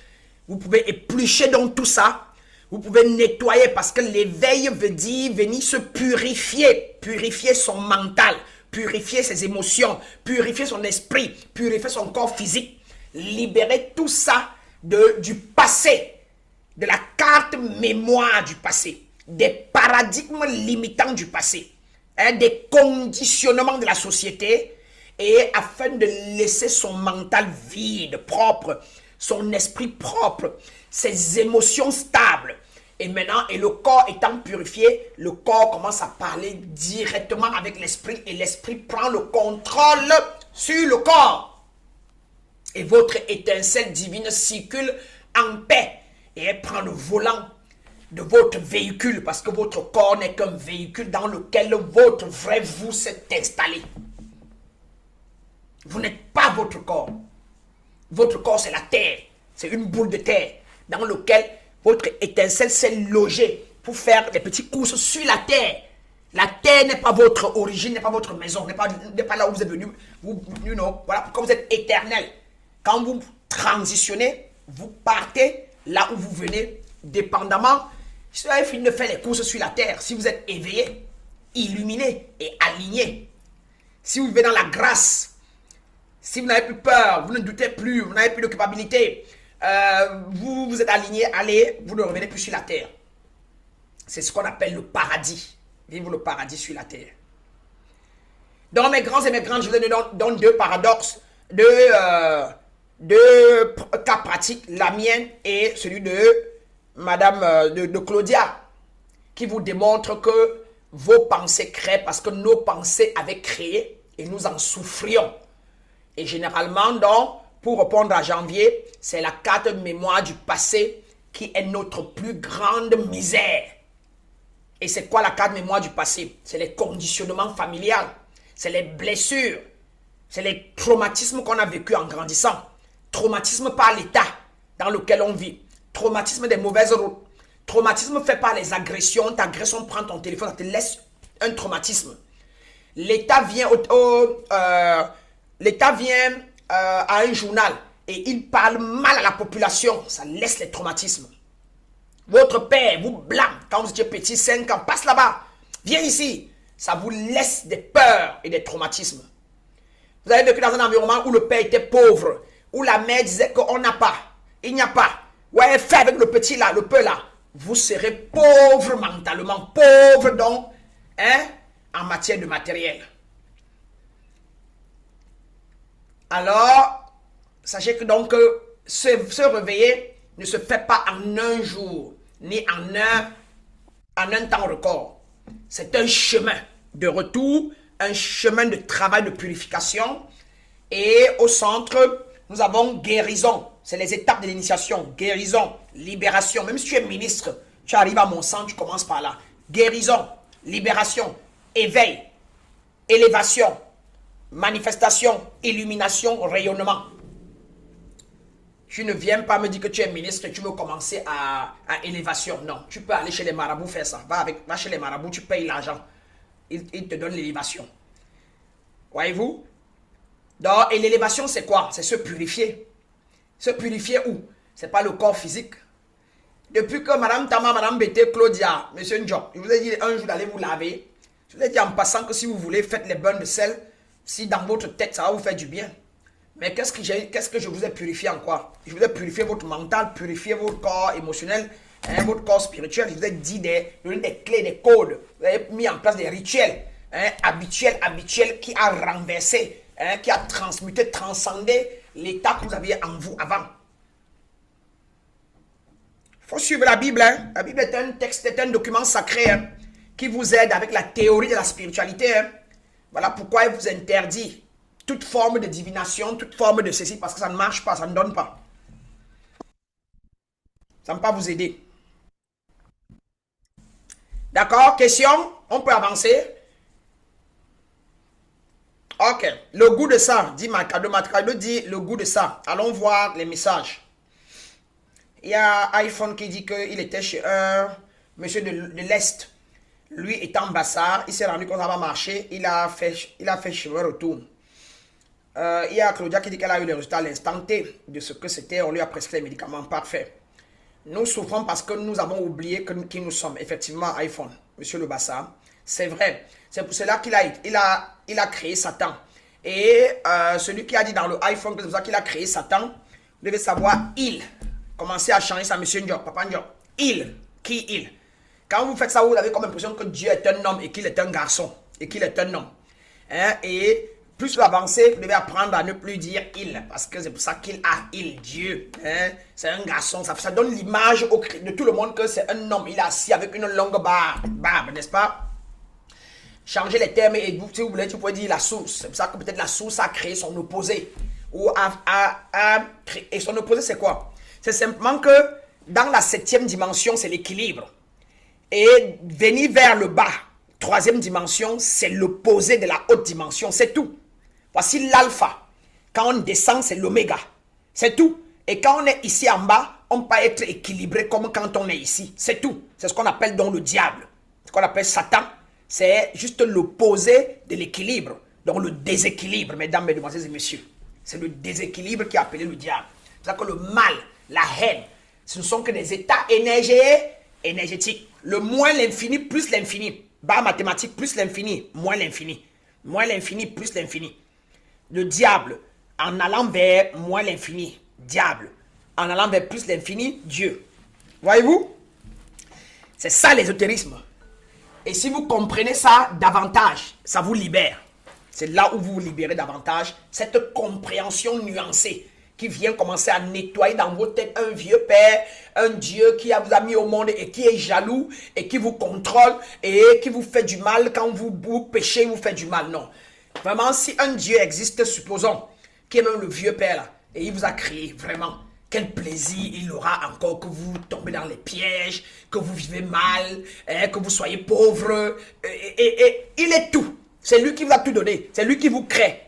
vous pouvez éplucher dans tout ça. Vous pouvez nettoyer parce que l'éveil veut dire venir se purifier. Purifier son mental, purifier ses émotions, purifier son esprit, purifier son corps physique. Libérer tout ça du passé, de la carte mémoire du passé, des paradigmes limitants du passé, des conditionnements de la société et afin de laisser son mental vide, propre, son esprit propre, ses émotions stables. Et maintenant, et le corps étant purifié, le corps commence à parler directement avec l'esprit et l'esprit prend le contrôle sur le corps. Et votre étincelle divine circule en paix et elle prend le volant de votre véhicule parce que votre corps n'est qu'un véhicule dans lequel votre vrai vous s'est installé. Vous n'êtes pas votre corps. Votre corps, c'est la terre. C'est une boule de terre dans laquelle votre étincelle s'est logée pour faire des petites courses sur la terre. La terre n'est pas votre origine, n'est pas votre maison, n'est pas là où vous êtes venu. Voilà pourquoi vous êtes éternel. Quand vous transitionnez, vous partez là où vous venez, dépendamment. Si vous avez fini de faire les courses sur la terre, si vous êtes éveillé, illuminé et aligné, si vous vivez dans la grâce, si vous n'avez plus peur, vous ne doutez plus, vous n'avez plus de culpabilité, vous êtes aligné, allez, vous ne revenez plus sur la terre. C'est ce qu'on appelle le paradis. Vivre le paradis sur la terre. Dans mes grands et mes grandes, je vous donne deux paradoxes, deux cas pratiques, la mienne et celui de Madame de Claudia, qui vous démontre que vos pensées créent parce que nos pensées avaient créé et nous en souffrions. Et généralement, donc, pour répondre à janvier, c'est la carte mémoire du passé qui est notre plus grande misère. Et c'est quoi la carte mémoire du passé? C'est les conditionnements familiaux, c'est les blessures, c'est les traumatismes qu'on a vécu en grandissant. Traumatisme par l'état dans lequel on vit. Traumatisme des mauvaises routes. Traumatisme fait par les agressions. Ta agression prend ton téléphone, ça te laisse un traumatisme. L'État vient à un journal et il parle mal à la population. Ça laisse les traumatismes. Votre père vous blâme quand vous étiez petit, 5 ans. Passe là-bas. Viens ici. ça vous laisse des peurs et des traumatismes. Vous avez vécu dans un environnement où le père était pauvre, où la mère disait qu'on n'a pas, il n'y a pas. Ouais, fais avec le petit là, le peu là. Vous serez pauvre mentalement, pauvre donc, hein, en matière de matériel. Alors, sachez que donc, se réveiller ne se fait pas en un jour, ni en un temps record. C'est un chemin de retour, un chemin de travail de purification. Et au centre, nous avons guérison. C'est les étapes de l'initiation. Guérison, libération. Même si tu es ministre, tu arrives à mon centre, tu commences par là. Guérison, libération, éveil, élévation, manifestation, illumination, rayonnement. Tu ne viens pas me dire que tu es ministre et tu veux commencer à élévation. Non, tu peux aller chez les marabouts faire ça. Va chez les marabouts, tu payes l'argent. Ils te donnent l'élévation. Voyez-vous? Donc, et l'élévation, c'est quoi? C'est se purifier. Se purifier où? C'est pas le corps physique. Depuis que Madame Tama, Madame Bété, Claudia, Monsieur Ndjok, je vous ai dit un jour d'aller vous laver. Je vous ai dit en passant que si vous voulez, faites les bains de sel. Si dans votre tête, ça va vous faire du bien. Mais qu'est-ce que je vous ai purifié en quoi? Je vous ai purifié votre mental, purifié votre corps émotionnel, hein, votre corps spirituel. Je vous ai dit donné des clés, des codes. Vous avez mis en place des rituels, hein, habituels qui a renversé, hein, qui a transmuté, transcendé l'état que vous aviez en vous avant. Il faut suivre la Bible. Hein. La Bible est un texte, est un document sacré, hein, qui vous aide avec la théorie de la spiritualité. Hein. Voilà pourquoi il vous interdit toute forme de divination, toute forme de ceci, parce que ça ne marche pas, ça ne donne pas. Ça ne va pas vous aider. D'accord? Question? On peut avancer? Ok. Le goût de ça, dit Macado. Macado dit le goût de ça. Allons voir les messages. Il y a iPhone qui dit qu'il était chez un monsieur de l'Est. Lui étant Bassard, il s'est rendu compte que ça va marcher. Il a fait chemin retour. Il y a Claudia qui dit qu'elle a eu le résultat à l'instant T de ce que c'était. On lui a prescrit les médicaments. Parfait. Nous souffrons parce que nous avons oublié qui nous sommes. Effectivement, iPhone, monsieur le Bassard. C'est vrai. C'est pour cela qu'il a créé Satan. Et celui qui a dit dans le iPhone que c'est pour ça qu'il a créé Satan, vous devez savoir, il. Commencez à changer ça, monsieur Ndiok, papa Ndiok. Il. Qui il? Quand vous faites ça, vous avez comme l'impression que Dieu est un homme et qu'il est un garçon. Et qu'il est un homme. Hein? Et plus vous avancez, vous devez apprendre à ne plus dire il. Parce que c'est pour ça qu'il a il, Dieu. Hein? C'est un garçon. Ça donne l'image de tout le monde que c'est un homme. Il est assis avec une longue barbe, n'est-ce pas? Changez les termes et vous, si vous voulez, tu pouvez dire la source. C'est pour ça que peut-être la source a créé son opposé. Ou et son opposé, c'est quoi? C'est simplement que dans la 7e dimension, c'est l'équilibre. Et venir vers le bas, 3e dimension, c'est l'opposé de la haute dimension. C'est tout. Voici l'alpha. Quand on descend, c'est l'oméga. C'est tout. Et quand on est ici en bas, on peut être équilibré comme quand on est ici. C'est tout. C'est ce qu'on appelle donc le diable. Ce qu'on appelle Satan. C'est juste l'opposé de l'équilibre. Donc le déséquilibre, mesdames, mesdemoiselles et messieurs. C'est le déséquilibre qui est appelé le diable. C'est ça que le mal, la haine, ce ne sont que des états énergétiques. Le moins l'infini plus l'infini. Barre mathématique plus l'infini, moins l'infini. Moins l'infini plus l'infini. Le diable, en allant vers moins l'infini, diable. En allant vers plus l'infini, Dieu. Voyez-vous? C'est ça l'ésotérisme. Et si vous comprenez ça davantage, ça vous libère. C'est là où vous vous libérez davantage. Cette compréhension nuancée qui vient commencer à nettoyer dans vos têtes un vieux père, un Dieu qui vous a mis au monde et qui est jaloux et qui vous contrôle et qui vous fait du mal. Quand vous péchez, il vous fait du mal. Non. Vraiment, si un Dieu existe, supposons, qui est même le vieux père là, et il vous a créé, vraiment, quel plaisir il aura encore que vous tombez dans les pièges, que vous vivez mal, que vous soyez pauvre. Et il est tout. C'est lui qui vous a tout donné. C'est lui qui vous crée.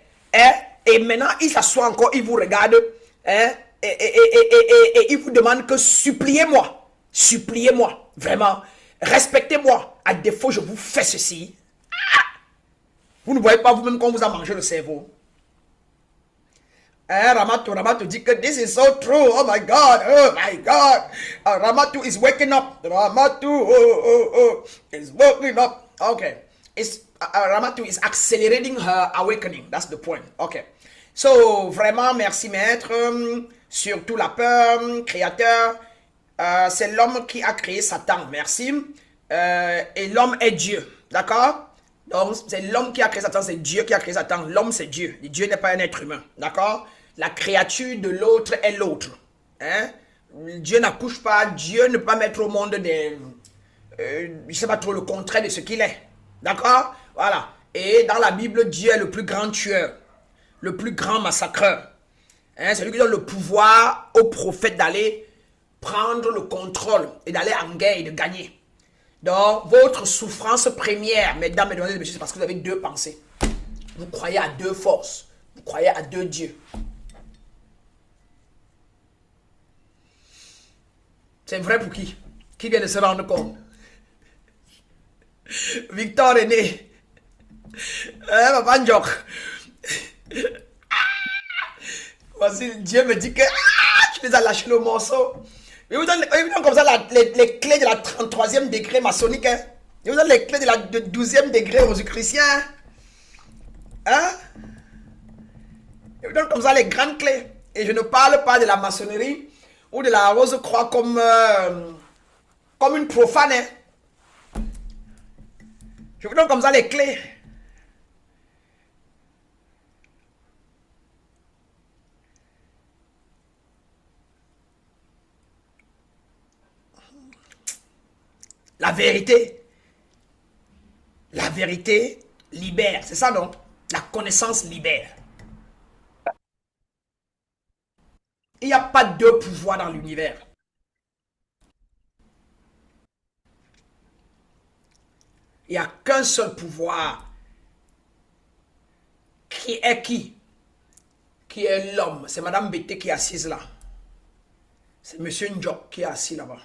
Et maintenant, il s'assoit encore, il vous regarde. Et il vous demande que suppliez-moi. Suppliez-moi. Vraiment. Respectez-moi. À défaut, je vous fais ceci. Vous ne voyez pas vous-même qu'on vous a mangé le cerveau. Ramatou dit que this is so true. Oh my God. Oh my God. Ramatou is waking up. Ramatou is waking up. Okay. Ramatu is accelerating her awakening. That's the point. Okay. So, vraiment, merci maître. Surtout la peur, créateur. C'est l'homme qui a créé Satan. Merci. Et l'homme est Dieu. D'accord? Donc, c'est l'homme qui a créé Satan, c'est Dieu qui a créé Satan. L'homme, c'est Dieu. Et Dieu n'est pas un être humain. D'accord? La créature de l'autre est l'autre. Hein? Dieu n'accouche pas. Dieu ne peut pas mettre au monde des... je ne sais pas trop le contraire de ce qu'il est. D'accord? Voilà. Et dans la Bible, Dieu est le plus grand tueur. Le plus grand massacreur. Hein? C'est lui qui donne le pouvoir aux prophètes d'aller prendre le contrôle et d'aller en guerre et de gagner. Donc, votre souffrance première, mesdames, mesdemoiselles et messieurs, c'est parce que vous avez deux pensées. Vous croyez à deux forces. Vous croyez à deux dieux. C'est vrai pour qui? Qui vient de se rendre compte? Victor René. Papa Njok. Voici, Dieu me dit que tu les as lâchés le morceau. Il vous donne comme ça les clés de la 33e degré maçonnique. Hein? Il vous donne les clés de la 12e degré rosicrucien. Hein? Il vous donne comme ça les grandes clés. Et je ne parle pas de la maçonnerie ou de la rose-croix comme une profane. Hein? Je vous donne comme ça les clés. La vérité libère. C'est ça, non? La connaissance libère. Il n'y a pas deux pouvoirs dans l'univers. Il n'y a qu'un seul pouvoir. Qui est qui? Qui est l'homme? C'est Madame Bété qui est assise là. C'est Monsieur Njok qui est assis là-bas.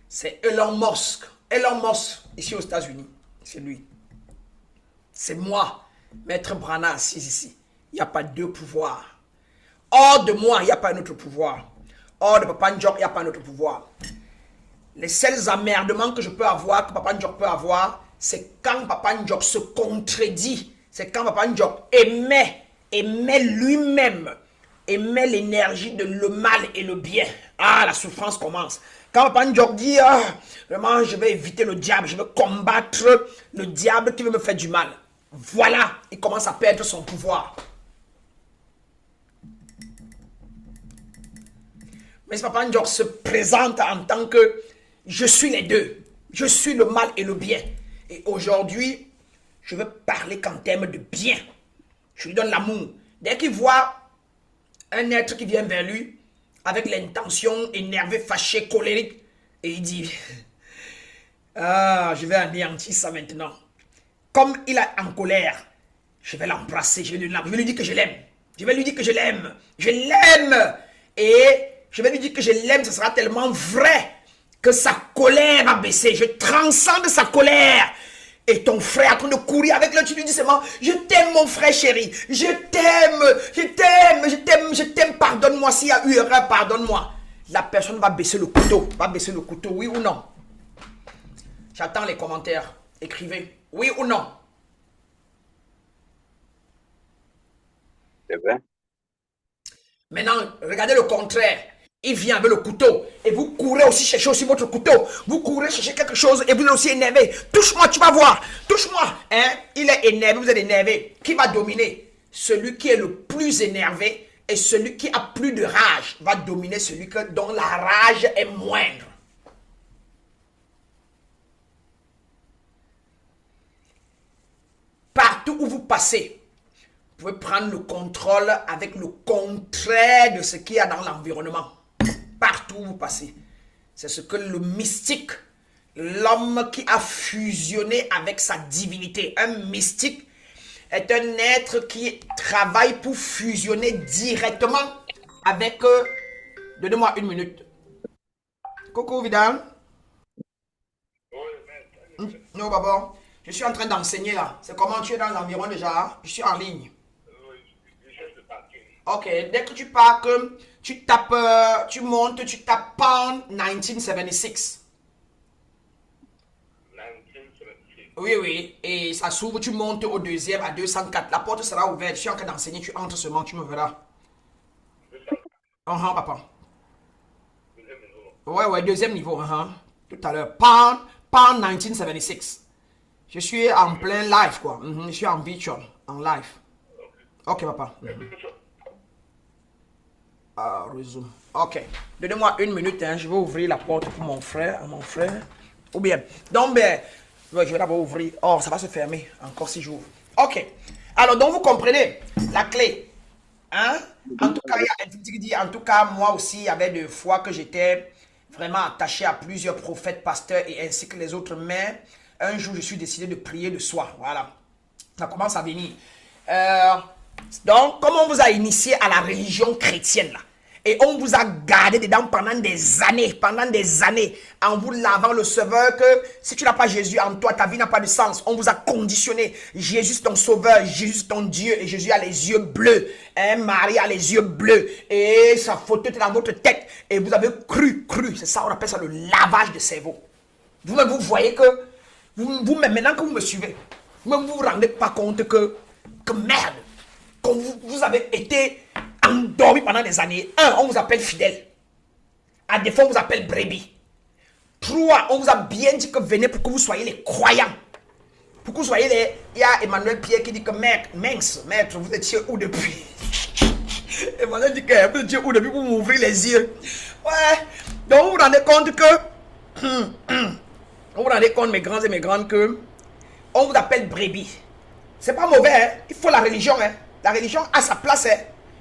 C'est Elon Musk. Elon Musk, ici aux États-Unis. C'est lui. C'est moi, Maître Brana, assis ici. Il n'y a pas deux pouvoirs. Hors de moi, il n'y a pas un autre pouvoir. Hors de Papa Njok, il n'y a pas un autre pouvoir. Les seuls emmerdements que je peux avoir, que Papa Njok peut avoir, c'est quand Papa Njok se contredit. C'est quand Papa Njok émet lui-même, émet l'énergie de le mal et le bien. Ah, la souffrance commence. Quand Papa Njok dit, vraiment, je vais éviter le diable, je vais combattre le diable qui veut me faire du mal. Voilà, il commence à perdre son pouvoir. Mais si Papa Njok se présente en tant que je suis les deux, je suis le mal et le bien. Et aujourd'hui, je veux parler qu'en termes de bien. Je lui donne l'amour. Dès qu'il voit un être qui vient vers lui, avec l'intention énervée, fâchée, colérique, et il dit, je vais anéantir ça maintenant. Comme il est en colère, je vais l'embrasser, je vais lui dire que je l'aime. Je vais lui dire que je l'aime. Je l'aime. Et je vais lui dire que je l'aime, ce sera tellement vrai que sa colère a baissé. Je transcende sa colère. Et ton frère est en train de courir avec le, tu lui dis seulement, je t'aime mon frère chéri, je t'aime, pardonne-moi s'il y a eu erreur, pardonne-moi. La personne va baisser le couteau, oui ou non? J'attends les commentaires, écrivez, oui ou non? C'est vrai. Maintenant, regardez le contraire. Il vient avec le couteau et vous courez aussi chercher aussi votre couteau. Vous courez chercher quelque chose et vous êtes aussi énervé. Touche-moi, tu vas voir. Touche-moi. Hein? Il est énervé, vous êtes énervé. Qui va dominer? Celui qui est le plus énervé et celui qui a plus de rage va dominer celui dont la rage est moindre. Partout où vous passez, vous pouvez prendre le contrôle avec le contraire de ce qu'il y a dans l'environnement. Partout où vous passez. C'est ce que le mystique, l'homme qui a fusionné avec sa divinité. Un mystique est un être qui travaille pour fusionner directement avec... Donnez-moi une minute. Coucou Vidal. Non, Baba. Je suis en train d'enseigner là. C'est comment tu es dans l'environ déjà? Je suis en ligne. Ok, dès que tu pars, tu tapes, tu montes, tu tapes Pound 1976. Oui, oui. Et ça s'ouvre, tu montes au deuxième à 204. La porte sera ouverte. Je suis en train d'enseigner, tu entres seulement, tu me verras. Papa. Ouais, ouais, deuxième niveau. Tout à l'heure. Pound 1976. Je suis en plein live, quoi. Je suis en virtual, en live. Ok, papa. Resume. Ok. Donnez-moi une minute, hein. Je vais ouvrir la porte pour mon frère. Ou bien. Donc, ben, ouais, je vais d'abord ouvrir. Oh, ça va se fermer encore si j'ouvre. Ok. Alors, donc, vous comprenez la clé. Hein? En tout cas, en tout cas, moi aussi, il y avait des fois que j'étais vraiment attaché à plusieurs prophètes, pasteurs et ainsi que les autres. Mais un jour, je suis décidé de prier de soi. Voilà. Ça commence à venir. Donc, comme on vous a initié à la religion chrétienne, là, et on vous a gardé dedans pendant des années, en vous lavant le sauveur que si tu n'as pas Jésus en toi, ta vie n'a pas de sens. On vous a conditionné. Jésus c'est ton sauveur, Jésus c'est ton Dieu, et Jésus a les yeux bleus. Hein, Marie a les yeux bleus, et sa photo est dans votre tête, et vous avez cru. C'est ça, on appelle ça le lavage de cerveau. Vous-même, vous voyez que, vous-même, maintenant que vous me suivez, vous-même, vous vous rendez pas compte que merde, quand vous avez été endormi pendant des années. 1, on vous appelle fidèle. À défaut, on vous appelle brebis. 3, on vous a bien dit que venez pour que vous soyez les croyants. Pour que vous soyez les... Il y a Emmanuel Pierre qui dit que maître, vous étiez où depuis? Emmanuel dit que vous étiez où depuis pour m'ouvrir les yeux? Ouais. Donc vous vous rendez compte que... vous vous rendez compte, mes grands et mes grandes, que on vous appelle brebis. C'est pas mauvais, hein? Il faut la religion, hein? La religion a sa place, hein?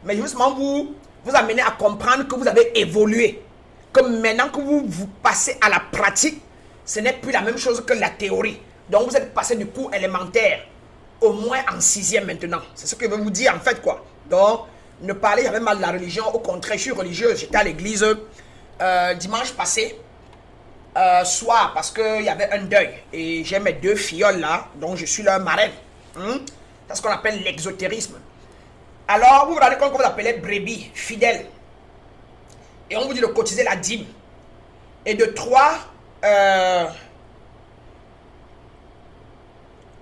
Mais justement, vous amenez à comprendre que vous avez évolué. Que maintenant que vous passez à la pratique, ce n'est plus la même chose que la théorie. Donc, vous êtes passé du cours élémentaire, au moins en 6e maintenant. C'est ce que je veux vous dire, en fait, quoi. Donc, ne parlez jamais mal de la religion. Au contraire, je suis religieuse. J'étais à l'église dimanche passé, soir, parce qu'il y avait un deuil. Et j'ai mes 2 filleuls là, donc je suis leur marraine. C'est ce qu'on appelle l'exotérisme. Alors, vous vous rendez compte que vous appelez brebis, fidèle. Et on vous dit de cotiser la dîme. Et de 3,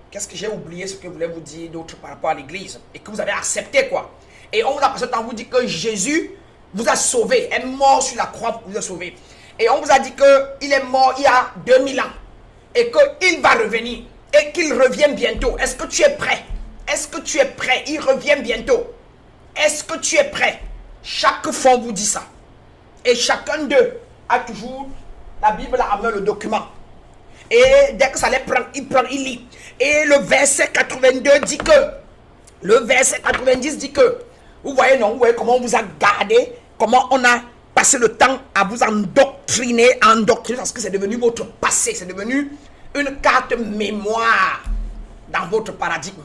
qu'est-ce que j'ai oublié ce que je voulais vous dire d'autre par rapport à l'église. Et que vous avez accepté, quoi. Et on vous a passé le temps, on vous dit que Jésus vous a sauvé, est mort sur la croix pour vous a sauvé. Et on vous a dit qu'il est mort il y a 2000 ans. Et qu'il va revenir. Et qu'il revient bientôt. Est-ce que tu es prêt? Est-ce que tu es prêt? Il revient bientôt. Est-ce que tu es prêt? Chaque fois, on vous dit ça. Et chacun d'eux a toujours la Bible à main, le document. Et dès que ça les prend, il lit. Et le verset 82 dit que, le verset 90 dit que, vous voyez, non, vous voyez comment on vous a gardé, comment on a passé le temps à vous endoctriner, parce que c'est devenu votre passé, c'est devenu une carte mémoire dans votre paradigme.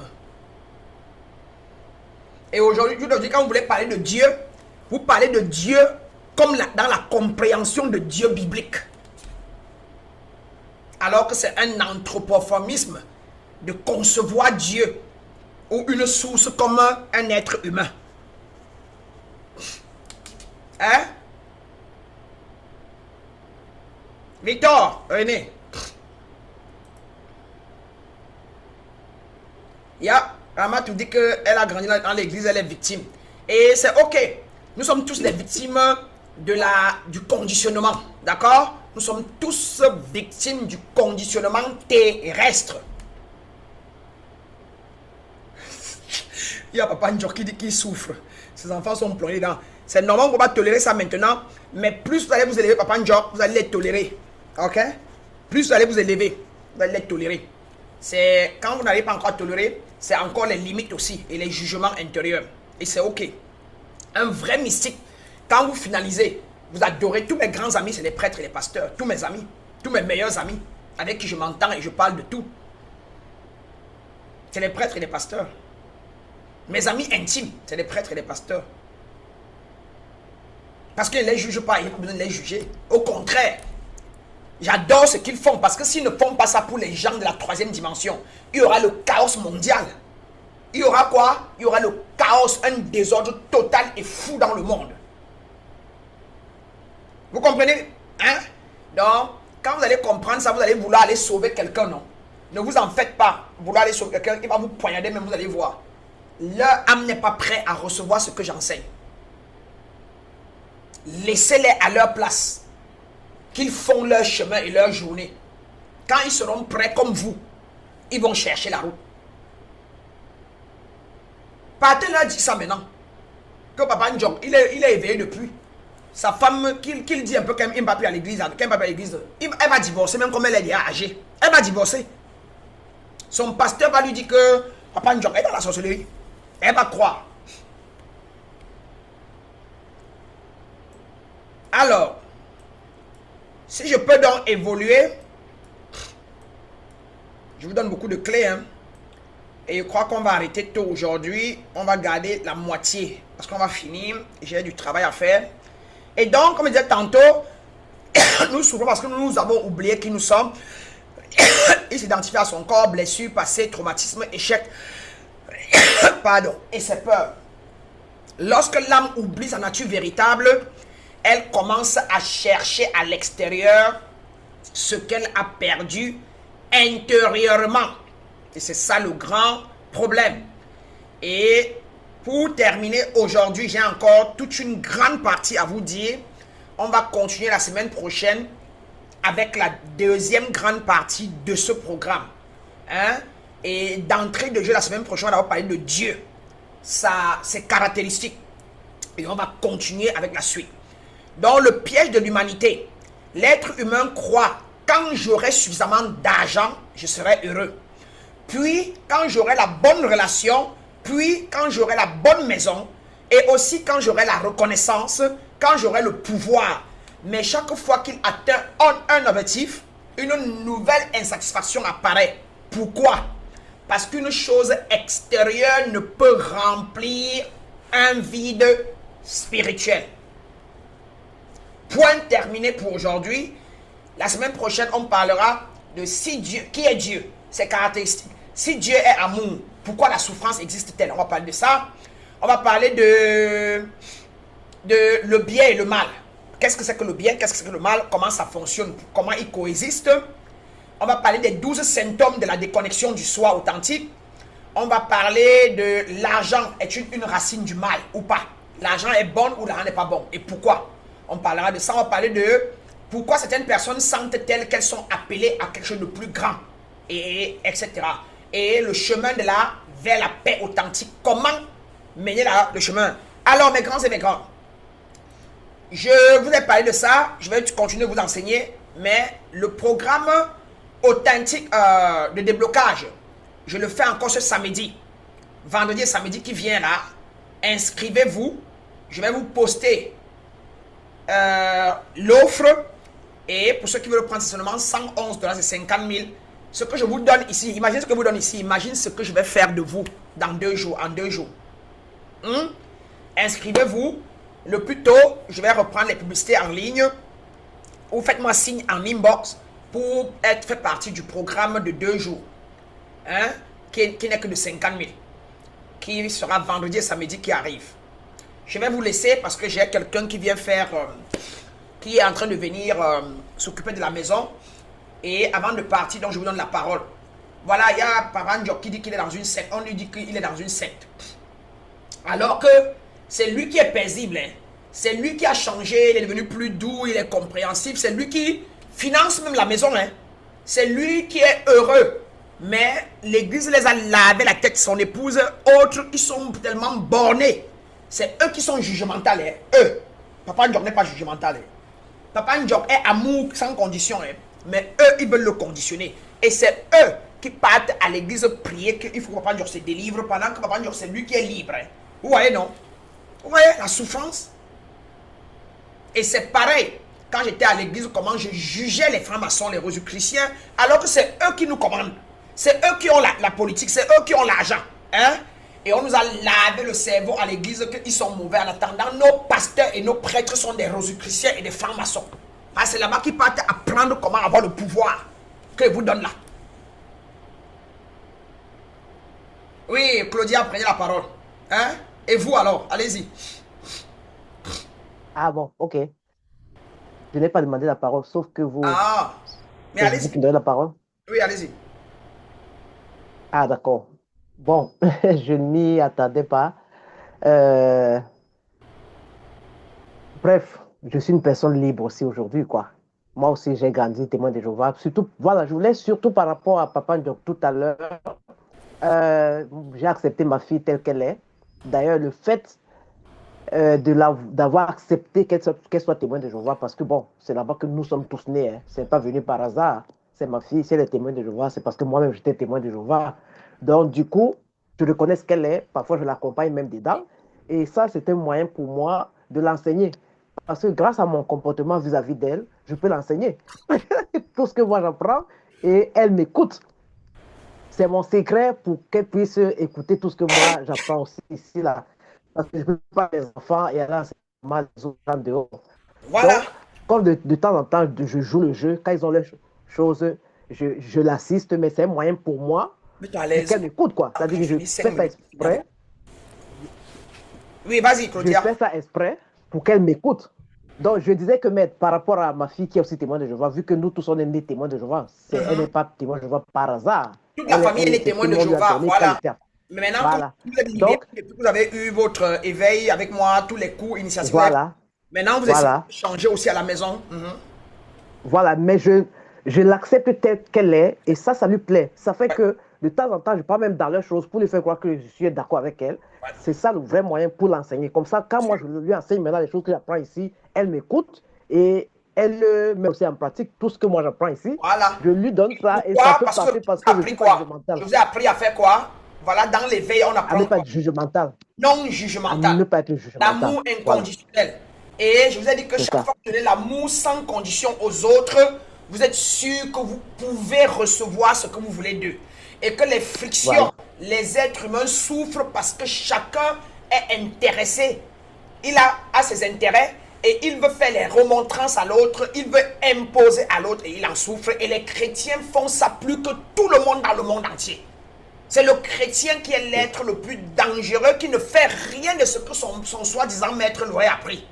Et aujourd'hui, quand vous voulez parler de Dieu, vous parlez de Dieu comme dans la compréhension de Dieu biblique. Alors que c'est un anthropomorphisme de concevoir Dieu ou une source comme un être humain. Hein? Victor, René. Rama, tu dis qu'elle a grandi dans l'église, elle est victime. Et c'est ok. Nous sommes tous des victimes du conditionnement. D'accord? Nous sommes tous victimes du conditionnement terrestre. Il y a papa Njok qui dit qu'il souffre. Ses enfants sont plongés dedans. C'est normal qu'on va tolérer ça maintenant. Mais plus vous allez vous élever, papa Njok, vous allez les tolérer. Ok? Plus vous allez vous élever, vous allez les tolérer. C'est quand vous n'arrivez pas encore à tolérer, c'est encore les limites aussi et les jugements intérieurs. Et c'est ok. Un vrai mystique, quand vous finalisez, vous adorez. Tous mes grands amis, c'est les prêtres et les pasteurs. Tous mes amis, tous mes meilleurs amis, avec qui je m'entends et je parle de tout. C'est les prêtres et les pasteurs. Mes amis intimes, c'est les prêtres et les pasteurs. Parce qu'ils ne les jugent pas, il n'y a pas besoin de les juger. Au contraire, j'adore ce qu'ils font, parce que s'ils ne font pas ça pour les gens de la 3e dimension, il y aura le chaos mondial. Il y aura quoi? Il y aura le chaos, un désordre total et fou dans le monde. Vous comprenez? Hein? Donc, quand vous allez comprendre ça, vous allez vouloir aller sauver quelqu'un, non? Ne vous en faites pas. Vouloir aller sur quelqu'un qui va vous poignarder, mais vous allez voir. Leur âme n'est pas prête à recevoir ce que j'enseigne. Laissez-les à leur place. Qu'ils font leur chemin et leur journée. Quand ils seront prêts comme vous, ils vont chercher la route. Partez leur dire ça maintenant. Que Papa Ndjong, il est éveillé depuis. Sa femme, qu'il dit un peu qu'il ne va plus à l'église, elle va divorcer, même comme elle est déjà âgée. Elle va divorcer. Son pasteur va lui dire que Papa Ndjong est dans la sorcellerie. Elle va croire. Alors, si je peux donc évoluer, je vous donne beaucoup de clés, hein. Et je crois qu'on va arrêter tôt aujourd'hui. On va garder la moitié. Parce qu'on va finir. J'ai du travail à faire. Et donc, comme je disais tantôt, nous souffrons parce que nous avons oublié qui nous sommes. Il s'identifie à son corps, blessure, passé, traumatisme, échec. Pardon. Et ses peurs. Lorsque l'âme oublie sa nature véritable, elle commence à chercher à l'extérieur ce qu'elle a perdu intérieurement. Et c'est ça le grand problème. Et pour terminer aujourd'hui, j'ai encore toute une grande partie à vous dire. On va continuer la semaine prochaine avec la deuxième grande partie de ce programme. Hein? Et d'entrée de jeu, la semaine prochaine, on va parler de Dieu. Ses caractéristiques. Et on va continuer avec la suite. Dans le piège de l'humanité, l'être humain croit, quand j'aurai suffisamment d'argent, je serai heureux. Puis, quand j'aurai la bonne relation, puis quand j'aurai la bonne maison, et aussi quand j'aurai la reconnaissance, quand j'aurai le pouvoir. Mais chaque fois qu'il atteint un objectif, une nouvelle insatisfaction apparaît. Pourquoi? Parce qu'une chose extérieure ne peut remplir un vide spirituel. Point terminé pour aujourd'hui. La semaine prochaine, on parlera de si Dieu, qui est Dieu, ses caractéristiques. Si Dieu est amour, pourquoi la souffrance existe-t-elle? On va parler de ça. On va parler de le bien et le mal. Qu'est-ce que c'est que le bien? Qu'est-ce que c'est que le mal? Comment ça fonctionne? Comment ils coexistent? On va parler des 12 symptômes de la déconnexion du soi authentique. On va parler de l'argent est une racine du mal ou pas. L'argent est bon ou l'argent n'est pas bon. Et pourquoi? On parlera de ça. On va parler de pourquoi certaines personnes sentent-elles qu'elles sont appelées à quelque chose de plus grand. Et etc. Et le chemin de là vers la paix authentique. Comment mener le chemin? Alors mes grands et mes grands, je vous ai parlé de ça. Je vais continuer de vous enseigner. Mais le programme authentique de déblocage, je le fais encore ce samedi. Vendredi et samedi qui vient là. Inscrivez-vous. Je vais vous poster l'offre. Et pour ceux qui veulent prendre, c'est seulement 111 $, c'est 50 000. Ce que je vous donne ici, imaginez ce que je vous donne ici. Imagine ce que je vais faire de vous dans 2 jours, en 2 jours. Inscrivez-vous. Le plus tôt, je vais reprendre les publicités en ligne. Ou faites-moi signe en inbox pour être fait partie du programme de 2 jours. Hein? Qui n'est que de 50 000. Qui sera vendredi et samedi qui arrive. Je vais vous laisser parce que j'ai quelqu'un qui vient faire... qui est en train de venir s'occuper de la maison. Et avant de partir, donc je vous donne la parole. Voilà, il y a Papa Ndjong qui dit qu'il est dans une secte. On lui dit qu'il est dans une secte. Alors que c'est lui qui est paisible. Hein. C'est lui qui a changé, il est devenu plus doux, il est compréhensif. C'est lui qui finance même la maison. Hein. C'est lui qui est heureux. Mais l'église les a lavé la tête. Son épouse, autres, ils sont tellement bornés. C'est eux qui sont jugementaux. Hein. Eux. Papa Ndjong n'est pas jugemental. Hein. Papa Ndjong est amour sans condition. Hein. Mais eux, ils veulent le conditionner. Et c'est eux qui partent à l'église prier qu'il faut que Papa Ndjong se délivre pendant que Papa Ndjong, c'est lui qui est libre. Hein. Vous voyez, non? Vous voyez la souffrance? Et c'est pareil. Quand j'étais à l'église, comment je jugeais les francs-maçons, les rosicruciens, alors que c'est eux qui nous commandent. C'est eux qui ont la politique, c'est eux qui ont l'argent. Hein? Et on nous a lavé le cerveau à l'église qu'ils sont mauvais. En attendant, nos pasteurs et nos prêtres sont des rosicruciens et des francs-maçons. C'est là-bas qu'ils partent apprendre comment avoir le pouvoir que vous donne là. Oui, Claudia, prenez la parole. Hein? Et vous alors, allez-y. Ah bon, ok. Je n'ai pas demandé la parole, sauf que vous... Ah, mais C'est allez-y. vous qui donnez la parole. Oui, allez-y. Ah, d'accord. Bon, je n'y attendais pas. Euh, Bref, je suis une personne libre aussi aujourd'hui, quoi. Moi aussi, j'ai grandi témoin de Jéhovah. Surtout, voilà, je voulais surtout par rapport à Papa Ndiok tout à l'heure. euh, j'ai accepté ma fille telle qu'elle est. D'ailleurs, le fait d'avoir accepté qu'elle soit témoin de Jéhovah, parce que bon, c'est là-bas que nous sommes tous nés. Hein. C'est pas venu par hasard. C'est ma fille, si elle est témoin de Jéhovah, c'est parce que moi-même j'étais témoin de Jéhovah. Donc, du coup, je reconnais ce qu'elle est. Parfois, je l'accompagne même dedans. Et ça, c'est un moyen pour moi de l'enseigner. Parce que grâce à mon comportement vis-à-vis d'elle, je peux l'enseigner. Tout ce que moi j'apprends, et elle m'écoute. C'est mon secret pour qu'elle puisse écouter tout ce que moi j'apprends aussi ici, là. Parce que je ne peux pas les enfants et aller enseigner les autres en dehors. Voilà. Donc, comme de temps en temps, je joue le jeu, quand ils ont les choses, je l'assiste, mais c'est un moyen pour moi Mets-toi à pour l'aise. qu'elle m'écoute, quoi. Après, C'est-à-dire que je finis 5 fais ça minutes. exprès, Oui, vas-y, je Claudia. fais ça exprès pour qu'elle m'écoute. Donc, je disais que, mais par rapport à ma fille qui est aussi témoin de Jéhovah, vu que nous tous on est nés témoins de Jéhovah, elle n'est pas témoin de Jéhovah par hasard. Toute la famille, elle est C'est témoin tout de le monde lui a Jéhovah. donné qu'elle Voilà. était. Mais maintenant, comme Voilà. vous êtes libéré, Donc, depuis que vous avez eu votre éveil avec moi, tous les cours, initiation, voilà. maintenant vous essayez Voilà. de changer aussi à la maison. Voilà, mais je l'accepte telle qu'elle est et ça lui plaît. Ça fait que de temps en temps, je parle même dans leurs choses pour lui faire croire que je suis d'accord avec elle. Voilà. C'est ça le vrai moyen pour l'enseigner. Comme ça, quand moi je lui enseigne maintenant les choses que j'apprends ici, elle m'écoute et elle met aussi en pratique tout ce que moi j'apprends ici. Voilà. Je lui donne ça et Pourquoi? ça peut Parce que passer je parce vous ai que je ne appris suis pas quoi? jugemental. Je vous ai appris à faire quoi? Voilà, dans l'éveil, on À apprend ne pas quoi? être jugemental. Non À jugemental. ne pas être jugemental. L'amour Voilà, inconditionnel. Et je vous ai dit que c'est chaque ça. fois que vous donnez l'amour sans condition aux autres, vous êtes sûr que vous pouvez recevoir ce que vous voulez d'eux. Et que les frictions, Voilà. les êtres humains souffrent parce que chacun est intéressé. Il a ses intérêts et il veut faire les remontrances à l'autre, il veut imposer à l'autre et il en souffre. Et les chrétiens font ça plus que tout le monde dans le monde entier. C'est le chrétien qui est l'être le plus dangereux, qui ne fait rien de ce que son soi-disant maître lui a appris.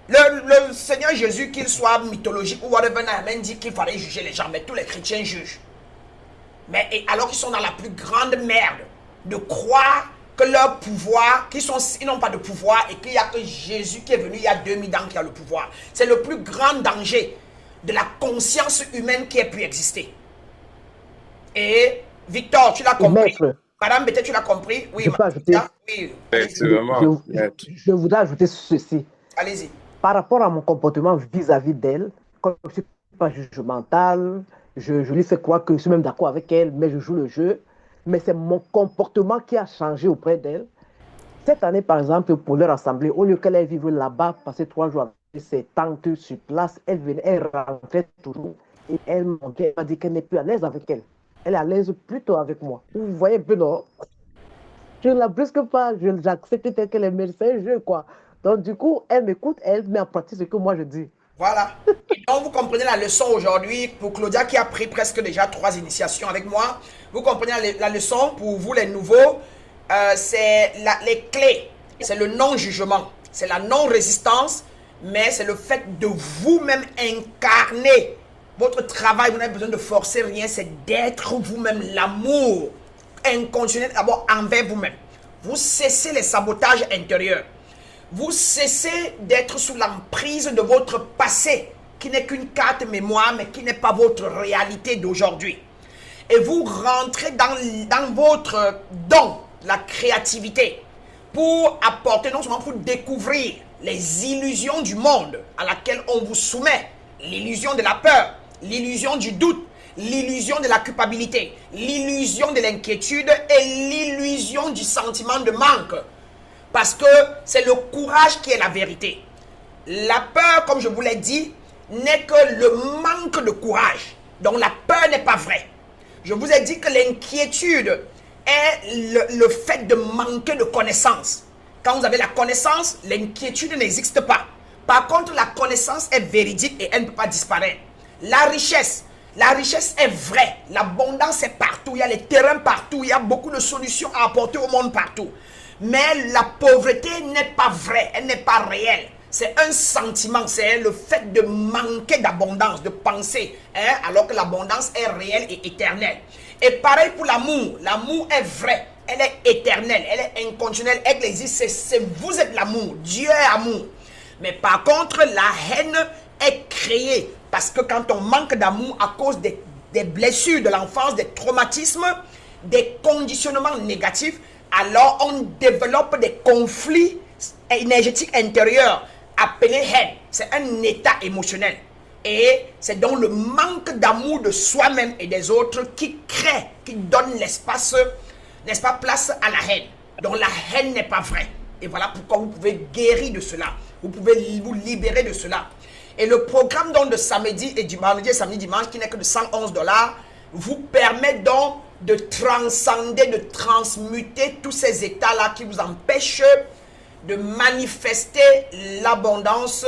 Le Seigneur Jésus, qu'il soit mythologique ou whatever, n'a même dit qu'il fallait juger les gens, mais tous les chrétiens jugent. Mais alors qu'ils sont dans la plus grande merde, de croire que leur pouvoir, ils n'ont pas de pouvoir et qu'il n'y a que Jésus qui est venu il y a 2000 ans qui a le pouvoir. C'est le plus grand danger de la conscience humaine qui ait pu exister. Et Victor, tu l'as compris. Maître, Madame, peut-être tu l'as compris. Oui, je peux ajouter, oui. Effectivement. je voudrais ajouter ceci. Allez-y. Par rapport à mon comportement vis-à-vis d'elle, comme je ne suis pas jugemental, je lui fais croire que je suis même d'accord avec elle, mais je joue le jeu. Mais c'est mon comportement qui a changé auprès d'elle. Cette année, par exemple, pour leur assemblée, au lieu qu'elle aille vivre là-bas, passer 3 jours avec ses tantes sur place, elle rentrait toujours et elle m'a dit qu'elle n'est plus à l'aise avec elle. Elle est à l'aise plutôt avec moi. Vous voyez un peu, non? Je ne la brusque pas, j'accepte telle qu'elle est, mais c'est un jeu, quoi. Donc, du coup, elle m'écoute, elle met en pratique ce que moi je dis. Voilà. Donc, vous comprenez la leçon aujourd'hui pour Claudia qui a pris presque déjà 3 initiations avec moi. Vous comprenez la leçon pour vous, les nouveaux. C'est les clés. C'est le non-jugement. C'est la non-résistance. Mais c'est le fait de vous-même incarner votre travail. Vous n'avez besoin de forcer rien. C'est d'être vous-même. L'amour inconditionnel d'abord envers vous-même. Vous cessez les sabotages intérieurs. Vous cessez d'être sous l'emprise de votre passé, qui n'est qu'une carte mémoire, mais qui n'est pas votre réalité d'aujourd'hui. Et vous rentrez dans votre don, la créativité, pour apporter, non seulement pour découvrir les illusions du monde à laquelle on vous soumet, l'illusion de la peur, l'illusion du doute, l'illusion de la culpabilité, l'illusion de l'inquiétude et l'illusion du sentiment de manque. Parce que c'est le courage qui est la vérité. La peur, comme je vous l'ai dit, n'est que le manque de courage. Donc la peur n'est pas vraie. Je vous ai dit que l'inquiétude est le fait de manquer de connaissance. Quand vous avez la connaissance, l'inquiétude n'existe pas. Par contre, la connaissance est véridique et elle ne peut pas disparaître. La richesse est vraie. L'abondance est partout. Il y a les terrains partout. Il y a beaucoup de solutions à apporter au monde partout. Mais la pauvreté n'est pas vraie, elle n'est pas réelle. C'est un sentiment, c'est le fait de manquer d'abondance, de penser, alors que l'abondance est réelle et éternelle. Et pareil pour l'amour. L'amour est vrai. Elle est éternelle. Elle est inconditionnelle. Elle existe. Vous êtes l'amour. Dieu est amour. Mais par contre, la haine est créée. Parce que quand on manque d'amour à cause des blessures de l'enfance, des traumatismes, des conditionnements négatifs, alors on développe des conflits énergétiques intérieurs appelés haine. C'est un état émotionnel. Et c'est donc le manque d'amour de soi-même et des autres qui crée, qui donne l'espace, n'est-ce pas, place à la haine. Donc la haine n'est pas vraie. Et voilà pourquoi vous pouvez guérir de cela. Vous pouvez vous libérer de cela. Et le programme donc de samedi et dimanche, samedi, dimanche, qui n'est que de 111 $, vous permet donc de transcender, de transmuter tous ces états-là qui vous empêchent de manifester l'abondance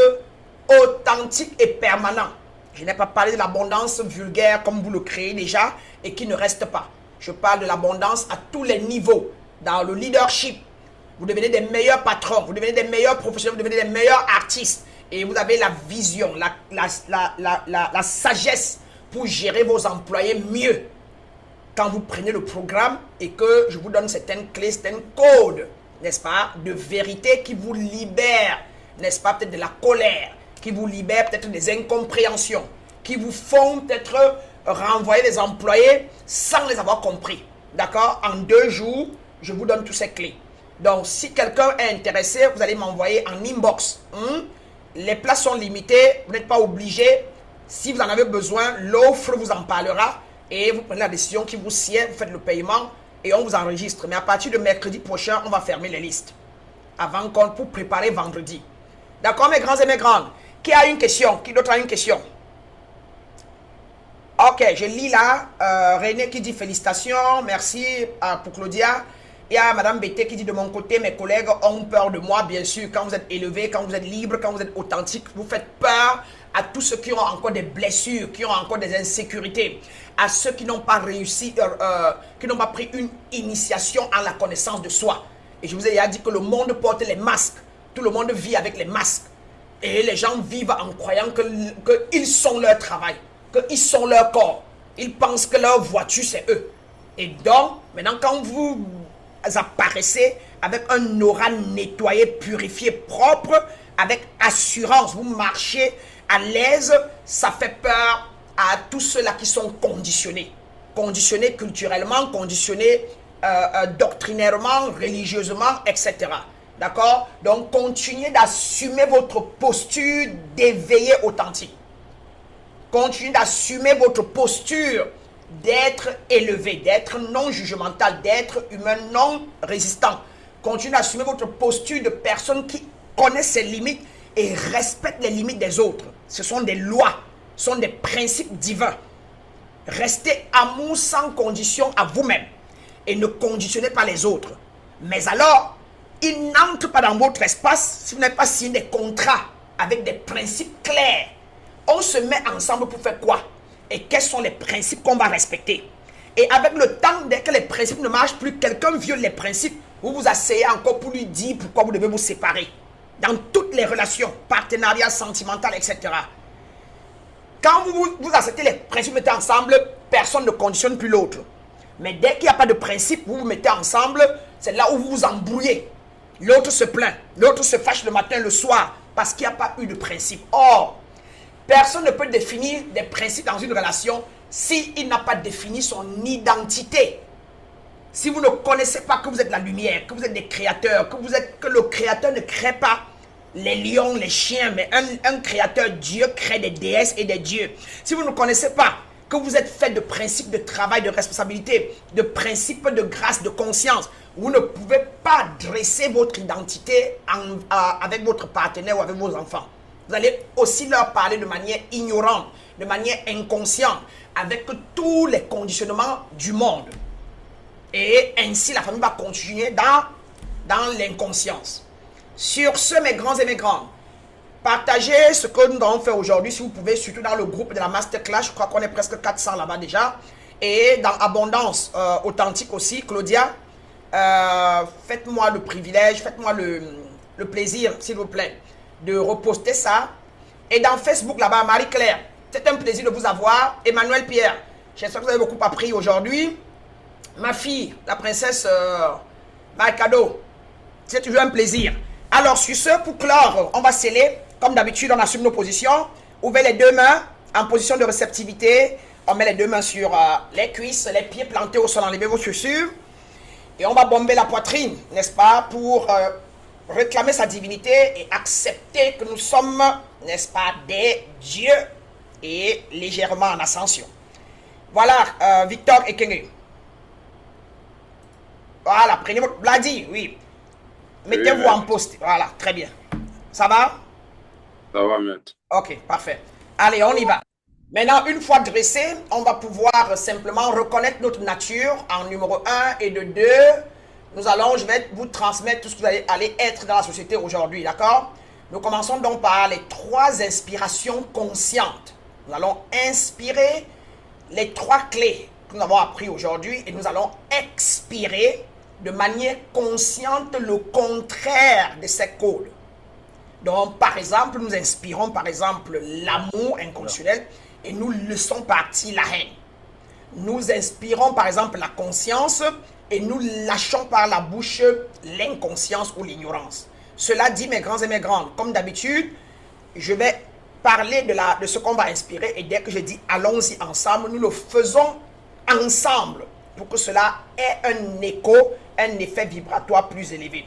authentique et permanente. Je n'ai pas parlé de l'abondance vulgaire comme vous le créez déjà et qui ne reste pas. Je parle de l'abondance à tous les niveaux. Dans le leadership, vous devenez des meilleurs patrons, vous devenez des meilleurs professionnels, vous devenez des meilleurs artistes. Et vous avez la vision, la sagesse pour gérer vos employés mieux. Quand vous prenez le programme et que je vous donne certaines clés, certains codes, n'est-ce pas, de vérité qui vous libèrent, n'est-ce pas, peut-être de la colère, qui vous libèrent peut-être des incompréhensions, qui vous font peut-être renvoyer des employés sans les avoir compris. D'accord? En 2 jours, je vous donne toutes ces clés. Donc, si quelqu'un est intéressé, vous allez m'envoyer en inbox. Les places sont limitées, vous n'êtes pas obligé. Si vous en avez besoin, l'offre vous en parlera et vous prenez la décision qui vous sied, vous faites le paiement et on vous enregistre. Mais à partir de mercredi prochain, on va fermer les listes avant pour préparer vendredi. D'accord, mes grands et mes grandes? Qui a une question? Qui d'autre a une question? Ok, je lis là. René qui dit félicitations, merci pour Claudia. Il y a Madame Bété qui dit de mon côté, mes collègues ont peur de moi, bien sûr. Quand vous êtes élevé, quand vous êtes libre, quand vous êtes authentique, vous faites peur à tous ceux qui ont encore des blessures, qui ont encore des insécurités, à ceux qui n'ont pas réussi, qui n'ont pas pris une initiation à la connaissance de soi. Et je vous ai déjà dit que le monde porte les masques. Tout le monde vit avec les masques. Et les gens vivent en croyant qu'ils sont leur travail, qu'ils sont leur corps. Ils pensent que leur voiture, c'est eux. Et donc, maintenant, quand vous apparaissez avec un aura nettoyé, purifié, propre, avec assurance, vous marchez à l'aise, ça fait peur à tous ceux-là qui sont conditionnés. Conditionnés culturellement, conditionnés doctrinairement, religieusement, etc. D'accord? Donc, continuez d'assumer votre posture d'éveillé authentique. Continuez d'assumer votre posture d'être élevé, d'être non jugemental, d'être humain non résistant. Continuez d'assumer votre posture de personne qui connaît ses limites et respecte les limites des autres. Ce sont des lois, ce sont des principes divins. Restez amour sans condition à vous-même et ne conditionnez pas les autres. Mais alors, ils n'entrent pas dans votre espace si vous n'avez pas signé des contrats avec des principes clairs. On se met ensemble pour faire quoi? Et quels sont les principes qu'on va respecter? Et avec le temps, dès que les principes ne marchent plus, quelqu'un viole les principes, vous vous asseyez encore pour lui dire pourquoi vous devez vous séparer. Dans toutes les relations, partenariats, sentimentales, etc. Quand vous acceptez les principes, vous mettez ensemble, personne ne conditionne plus l'autre. Mais dès qu'il n'y a pas de principe, vous vous mettez ensemble, c'est là où vous vous embrouillez. L'autre se plaint, l'autre se fâche le matin, le soir, parce qu'il n'y a pas eu de principe. Or, personne ne peut définir des principes dans une relation s'il n'a pas défini son identité. Si vous ne connaissez pas que vous êtes la lumière, que vous êtes des créateurs, que le créateur ne crée pas les lions, les chiens, mais un créateur, Dieu, crée des déesses et des dieux. Si vous ne connaissez pas que vous êtes fait de principes de travail, de responsabilité, de principes de grâce, de conscience, vous ne pouvez pas dresser votre identité avec votre partenaire ou avec vos enfants. Vous allez aussi leur parler de manière ignorante, de manière inconsciente, avec tous les conditionnements du monde. Et ainsi, la famille va continuer dans l'inconscience. Sur ce, mes grands et mes grandes, partagez ce que nous avons fait aujourd'hui, si vous pouvez, surtout dans le groupe de la Masterclass. Je crois qu'on est presque 400 là-bas déjà. Et dans Abondance Authentique aussi, Claudia, faites-moi le privilège, faites-moi le plaisir, s'il vous plaît, de reposter ça. Et dans Facebook là-bas, Marie-Claire, c'est un plaisir de vous avoir. Emmanuel Pierre, J'espère que vous avez beaucoup appris aujourd'hui. Ma fille, la princesse Maïkado, c'est toujours un plaisir. Alors, sur ce, pour clore, on va sceller. Comme d'habitude, on assume nos positions. Ouvrez les deux mains en position de réceptivité. On met les deux mains sur les cuisses, les pieds plantés au sol, enlevez vos chaussures. Et on va bomber la poitrine, n'est-ce pas, pour réclamer sa divinité et accepter que nous sommes, n'est-ce pas, des dieux et légèrement en ascension. Voilà, Victor et Kenge. Voilà, prenez votre... Bladi, oui. Mettez-vous en poste. Voilà, très bien. Ça va? Ça va, maître. Ok, parfait. Allez, on y va. Maintenant, une fois dressé, on va pouvoir simplement reconnaître notre nature en numéro 1 et de 2. Je vais vous transmettre tout ce que vous allez être dans la société aujourd'hui, d'accord? Nous commençons donc par les 3 inspirations conscientes. Nous allons inspirer les 3 clés que nous avons appris aujourd'hui et nous allons expirer de manière consciente le contraire de ces codes. Donc, par exemple, nous inspirons par exemple l'amour inconditionnel et nous laissons partir la haine. Nous inspirons par exemple la conscience et nous lâchons par la bouche l'inconscience ou l'ignorance. Cela dit, mes grands et mes grandes, comme d'habitude, je vais parler de ce qu'on va inspirer et dès que je dis allons-y ensemble, nous le faisons ensemble pour que cela ait un écho, un effet vibratoire plus élevé.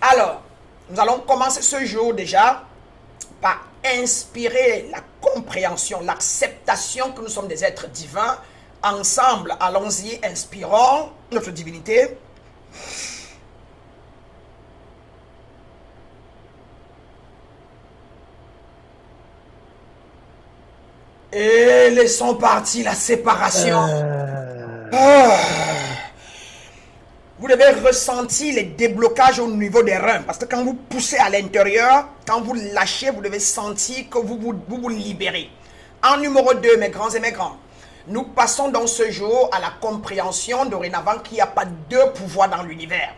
Alors, nous allons commencer ce jour déjà par inspirer la compréhension, l'acceptation que nous sommes des êtres divins. Ensemble, allons-y, inspirons notre divinité. Et laissons partir la séparation. Vous devez ressentir les déblocages au niveau des reins. Parce que quand vous poussez à l'intérieur, quand vous lâchez, vous devez sentir que vous libérez. En numéro 2, mes grands et mes grands, nous passons dans ce jour à la compréhension dorénavant qu'il n'y a pas 2 pouvoirs dans l'univers.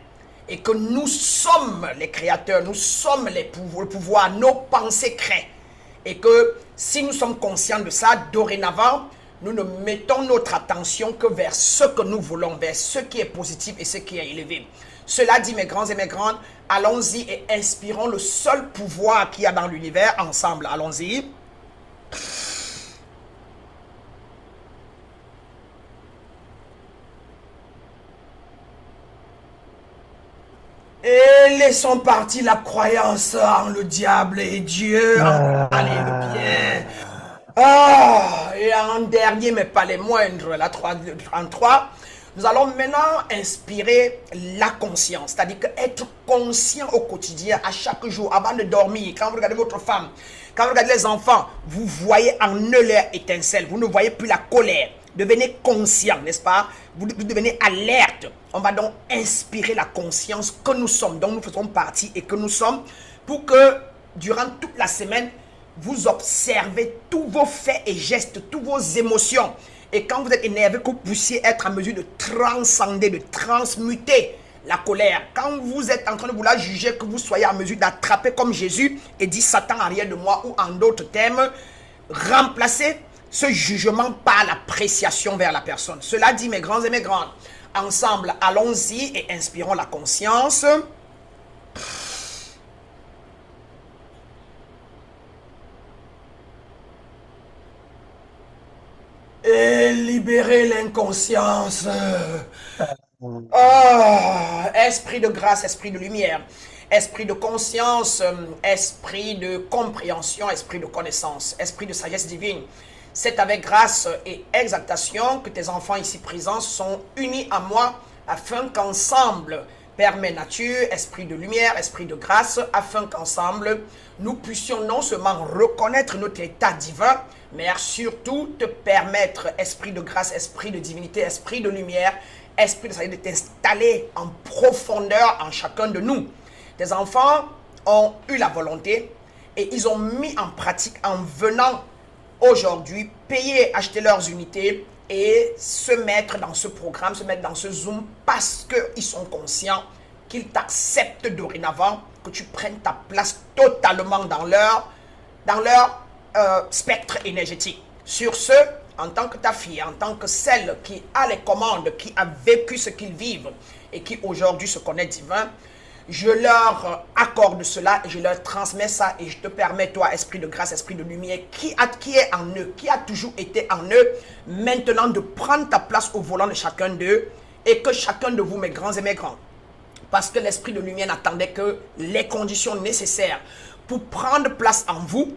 Et que nous sommes les créateurs, nous sommes le pouvoir, nos pensées créent. Et que si nous sommes conscients de ça, dorénavant, nous ne mettons notre attention que vers ce que nous voulons, vers ce qui est positif et ce qui est élevé. Cela dit, mes grands et mes grandes, allons-y et inspirons le seul pouvoir qu'il y a dans l'univers ensemble. Allons-y. Et laissons partir la croyance en le diable et Dieu. Allez, le bien. Et en dernier, mais pas les moindres, en 3, nous allons maintenant inspirer la conscience. C'est-à-dire être conscient au quotidien, à chaque jour, avant de dormir. Quand vous regardez votre femme, quand vous regardez les enfants, vous voyez en eux leur étincelle. Vous ne voyez plus la colère. Devenez conscient, n'est-ce pas? Vous devenez alerte. On va donc inspirer la conscience que nous sommes, dont nous faisons partie et que nous sommes, pour que durant toute la semaine, vous observez tous vos faits et gestes, toutes vos émotions. Et quand vous êtes énervé, que vous puissiez être en mesure de transcender, de transmuter la colère. Quand vous êtes en train de vous la juger, que vous soyez en mesure d'attraper comme Jésus et dit Satan arrière de moi, ou en d'autres termes, remplacer ce jugement par l'appréciation vers la personne. Cela dit, mes grands et mes grandes, ensemble, allons-y et inspirons la conscience. Et libérer l'inconscience. Esprit de grâce, esprit de lumière, esprit de conscience, esprit de compréhension, esprit de connaissance, esprit de sagesse divine. C'est avec grâce et exaltation que tes enfants ici présents sont unis à moi afin qu'ensemble, Père, Mère Nature, esprit de lumière, esprit de grâce, afin qu'ensemble, nous puissions non seulement reconnaître notre état divin, mais surtout te permettre, esprit de grâce, esprit de divinité, esprit de lumière, esprit de sagesse, de t'installer en profondeur en chacun de nous. Tes enfants ont eu la volonté et ils ont mis en pratique en venant aujourd'hui payer, acheter leurs unités et se mettre dans ce programme, se mettre dans ce Zoom parce qu'ils sont conscients qu'ils t'acceptent dorénavant, que tu prennes ta place totalement dans leur spectre énergétique. Sur ce, en tant que ta fille, en tant que celle qui a les commandes, qui a vécu ce qu'ils vivent et qui aujourd'hui se connaît divin, je leur accorde cela et je leur transmets ça et je te permets, toi, esprit de grâce, esprit de lumière, qui est en eux, qui a toujours été en eux, maintenant de prendre ta place au volant de chacun d'eux et que chacun de vous, mes grands et mes grands, parce que l'esprit de lumière n'attendait que les conditions nécessaires pour prendre place en vous.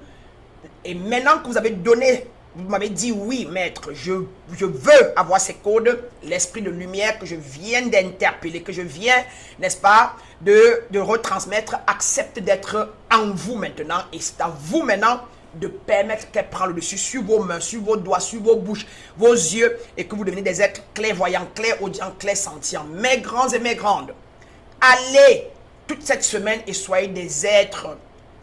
Et maintenant que vous avez donné, vous m'avez dit oui, maître, je veux avoir ces codes, l'esprit de lumière que je viens d'interpeller, que je viens, n'est-ce pas, de retransmettre, accepte d'être en vous maintenant. Et c'est à vous maintenant de permettre qu'elle prenne le dessus sur vos mains, sur vos doigts, sur vos bouches, vos yeux, et que vous devenez des êtres clairvoyants, clairaudients, clairsentients. Mes grands et mes grandes, allez toute cette semaine et soyez des êtres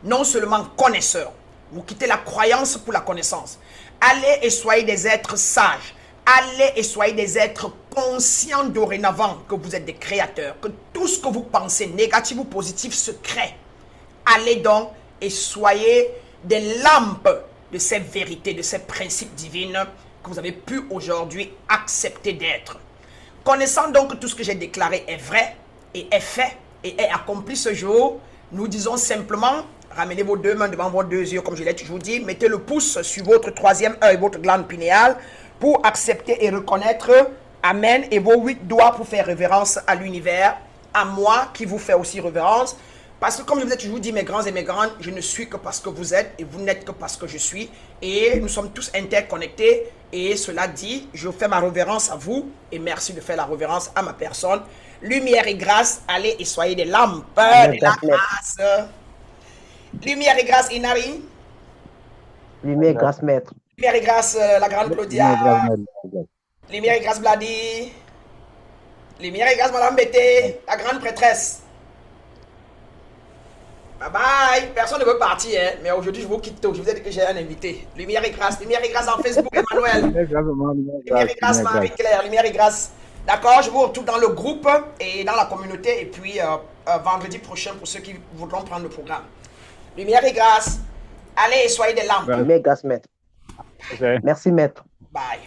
non seulement connaisseurs. Vous quittez la croyance pour la connaissance. Allez et soyez des êtres sages. Allez et soyez des êtres conscients dorénavant que vous êtes des créateurs. Que tout ce que vous pensez, négatif ou positif, se crée. Allez donc et soyez des lampes de ces vérités, de ces principes divins que vous avez pu aujourd'hui accepter d'être. Connaissant donc que tout ce que j'ai déclaré est vrai et est fait et est accompli ce jour, nous disons simplement, ramenez vos deux mains devant vos deux yeux, comme je l'ai toujours dit. Mettez le pouce sur votre troisième œil, votre glande pinéale, pour accepter et reconnaître. Amen. Et vos 8 doigts pour faire révérence à l'univers, à moi qui vous fais aussi révérence. Parce que comme je vous ai toujours dit, mes grands et mes grandes, je ne suis que parce que vous êtes et vous n'êtes que parce que je suis. Et nous sommes tous interconnectés. Et cela dit, je fais ma révérence à vous et merci de faire la révérence à ma personne. Lumière et grâce, allez et soyez des lampes de la grâce. Lumière et grâce, Inari. Lumière et grâce, maître. Lumière et grâce, la grande Claudia. Lumière et grâce, Bladi. Lumière et grâce, Madame Bété, la grande prêtresse. Bye bye. Personne ne veut partir, hein? Mais aujourd'hui, je vous quitte tôt. Je vous ai dit que j'ai un invité. Lumière et grâce en Facebook, Emmanuel. Lumière et grâce, Marie-Claire. Lumière et grâce. D'accord, je vous retrouve dans le groupe et dans la communauté. Et puis, vendredi prochain, pour ceux qui voudront prendre le programme. Lumière et grâce. Allez, soyez des lampes. Lumière et grâce, maître. Okay. Merci, maître. Bye.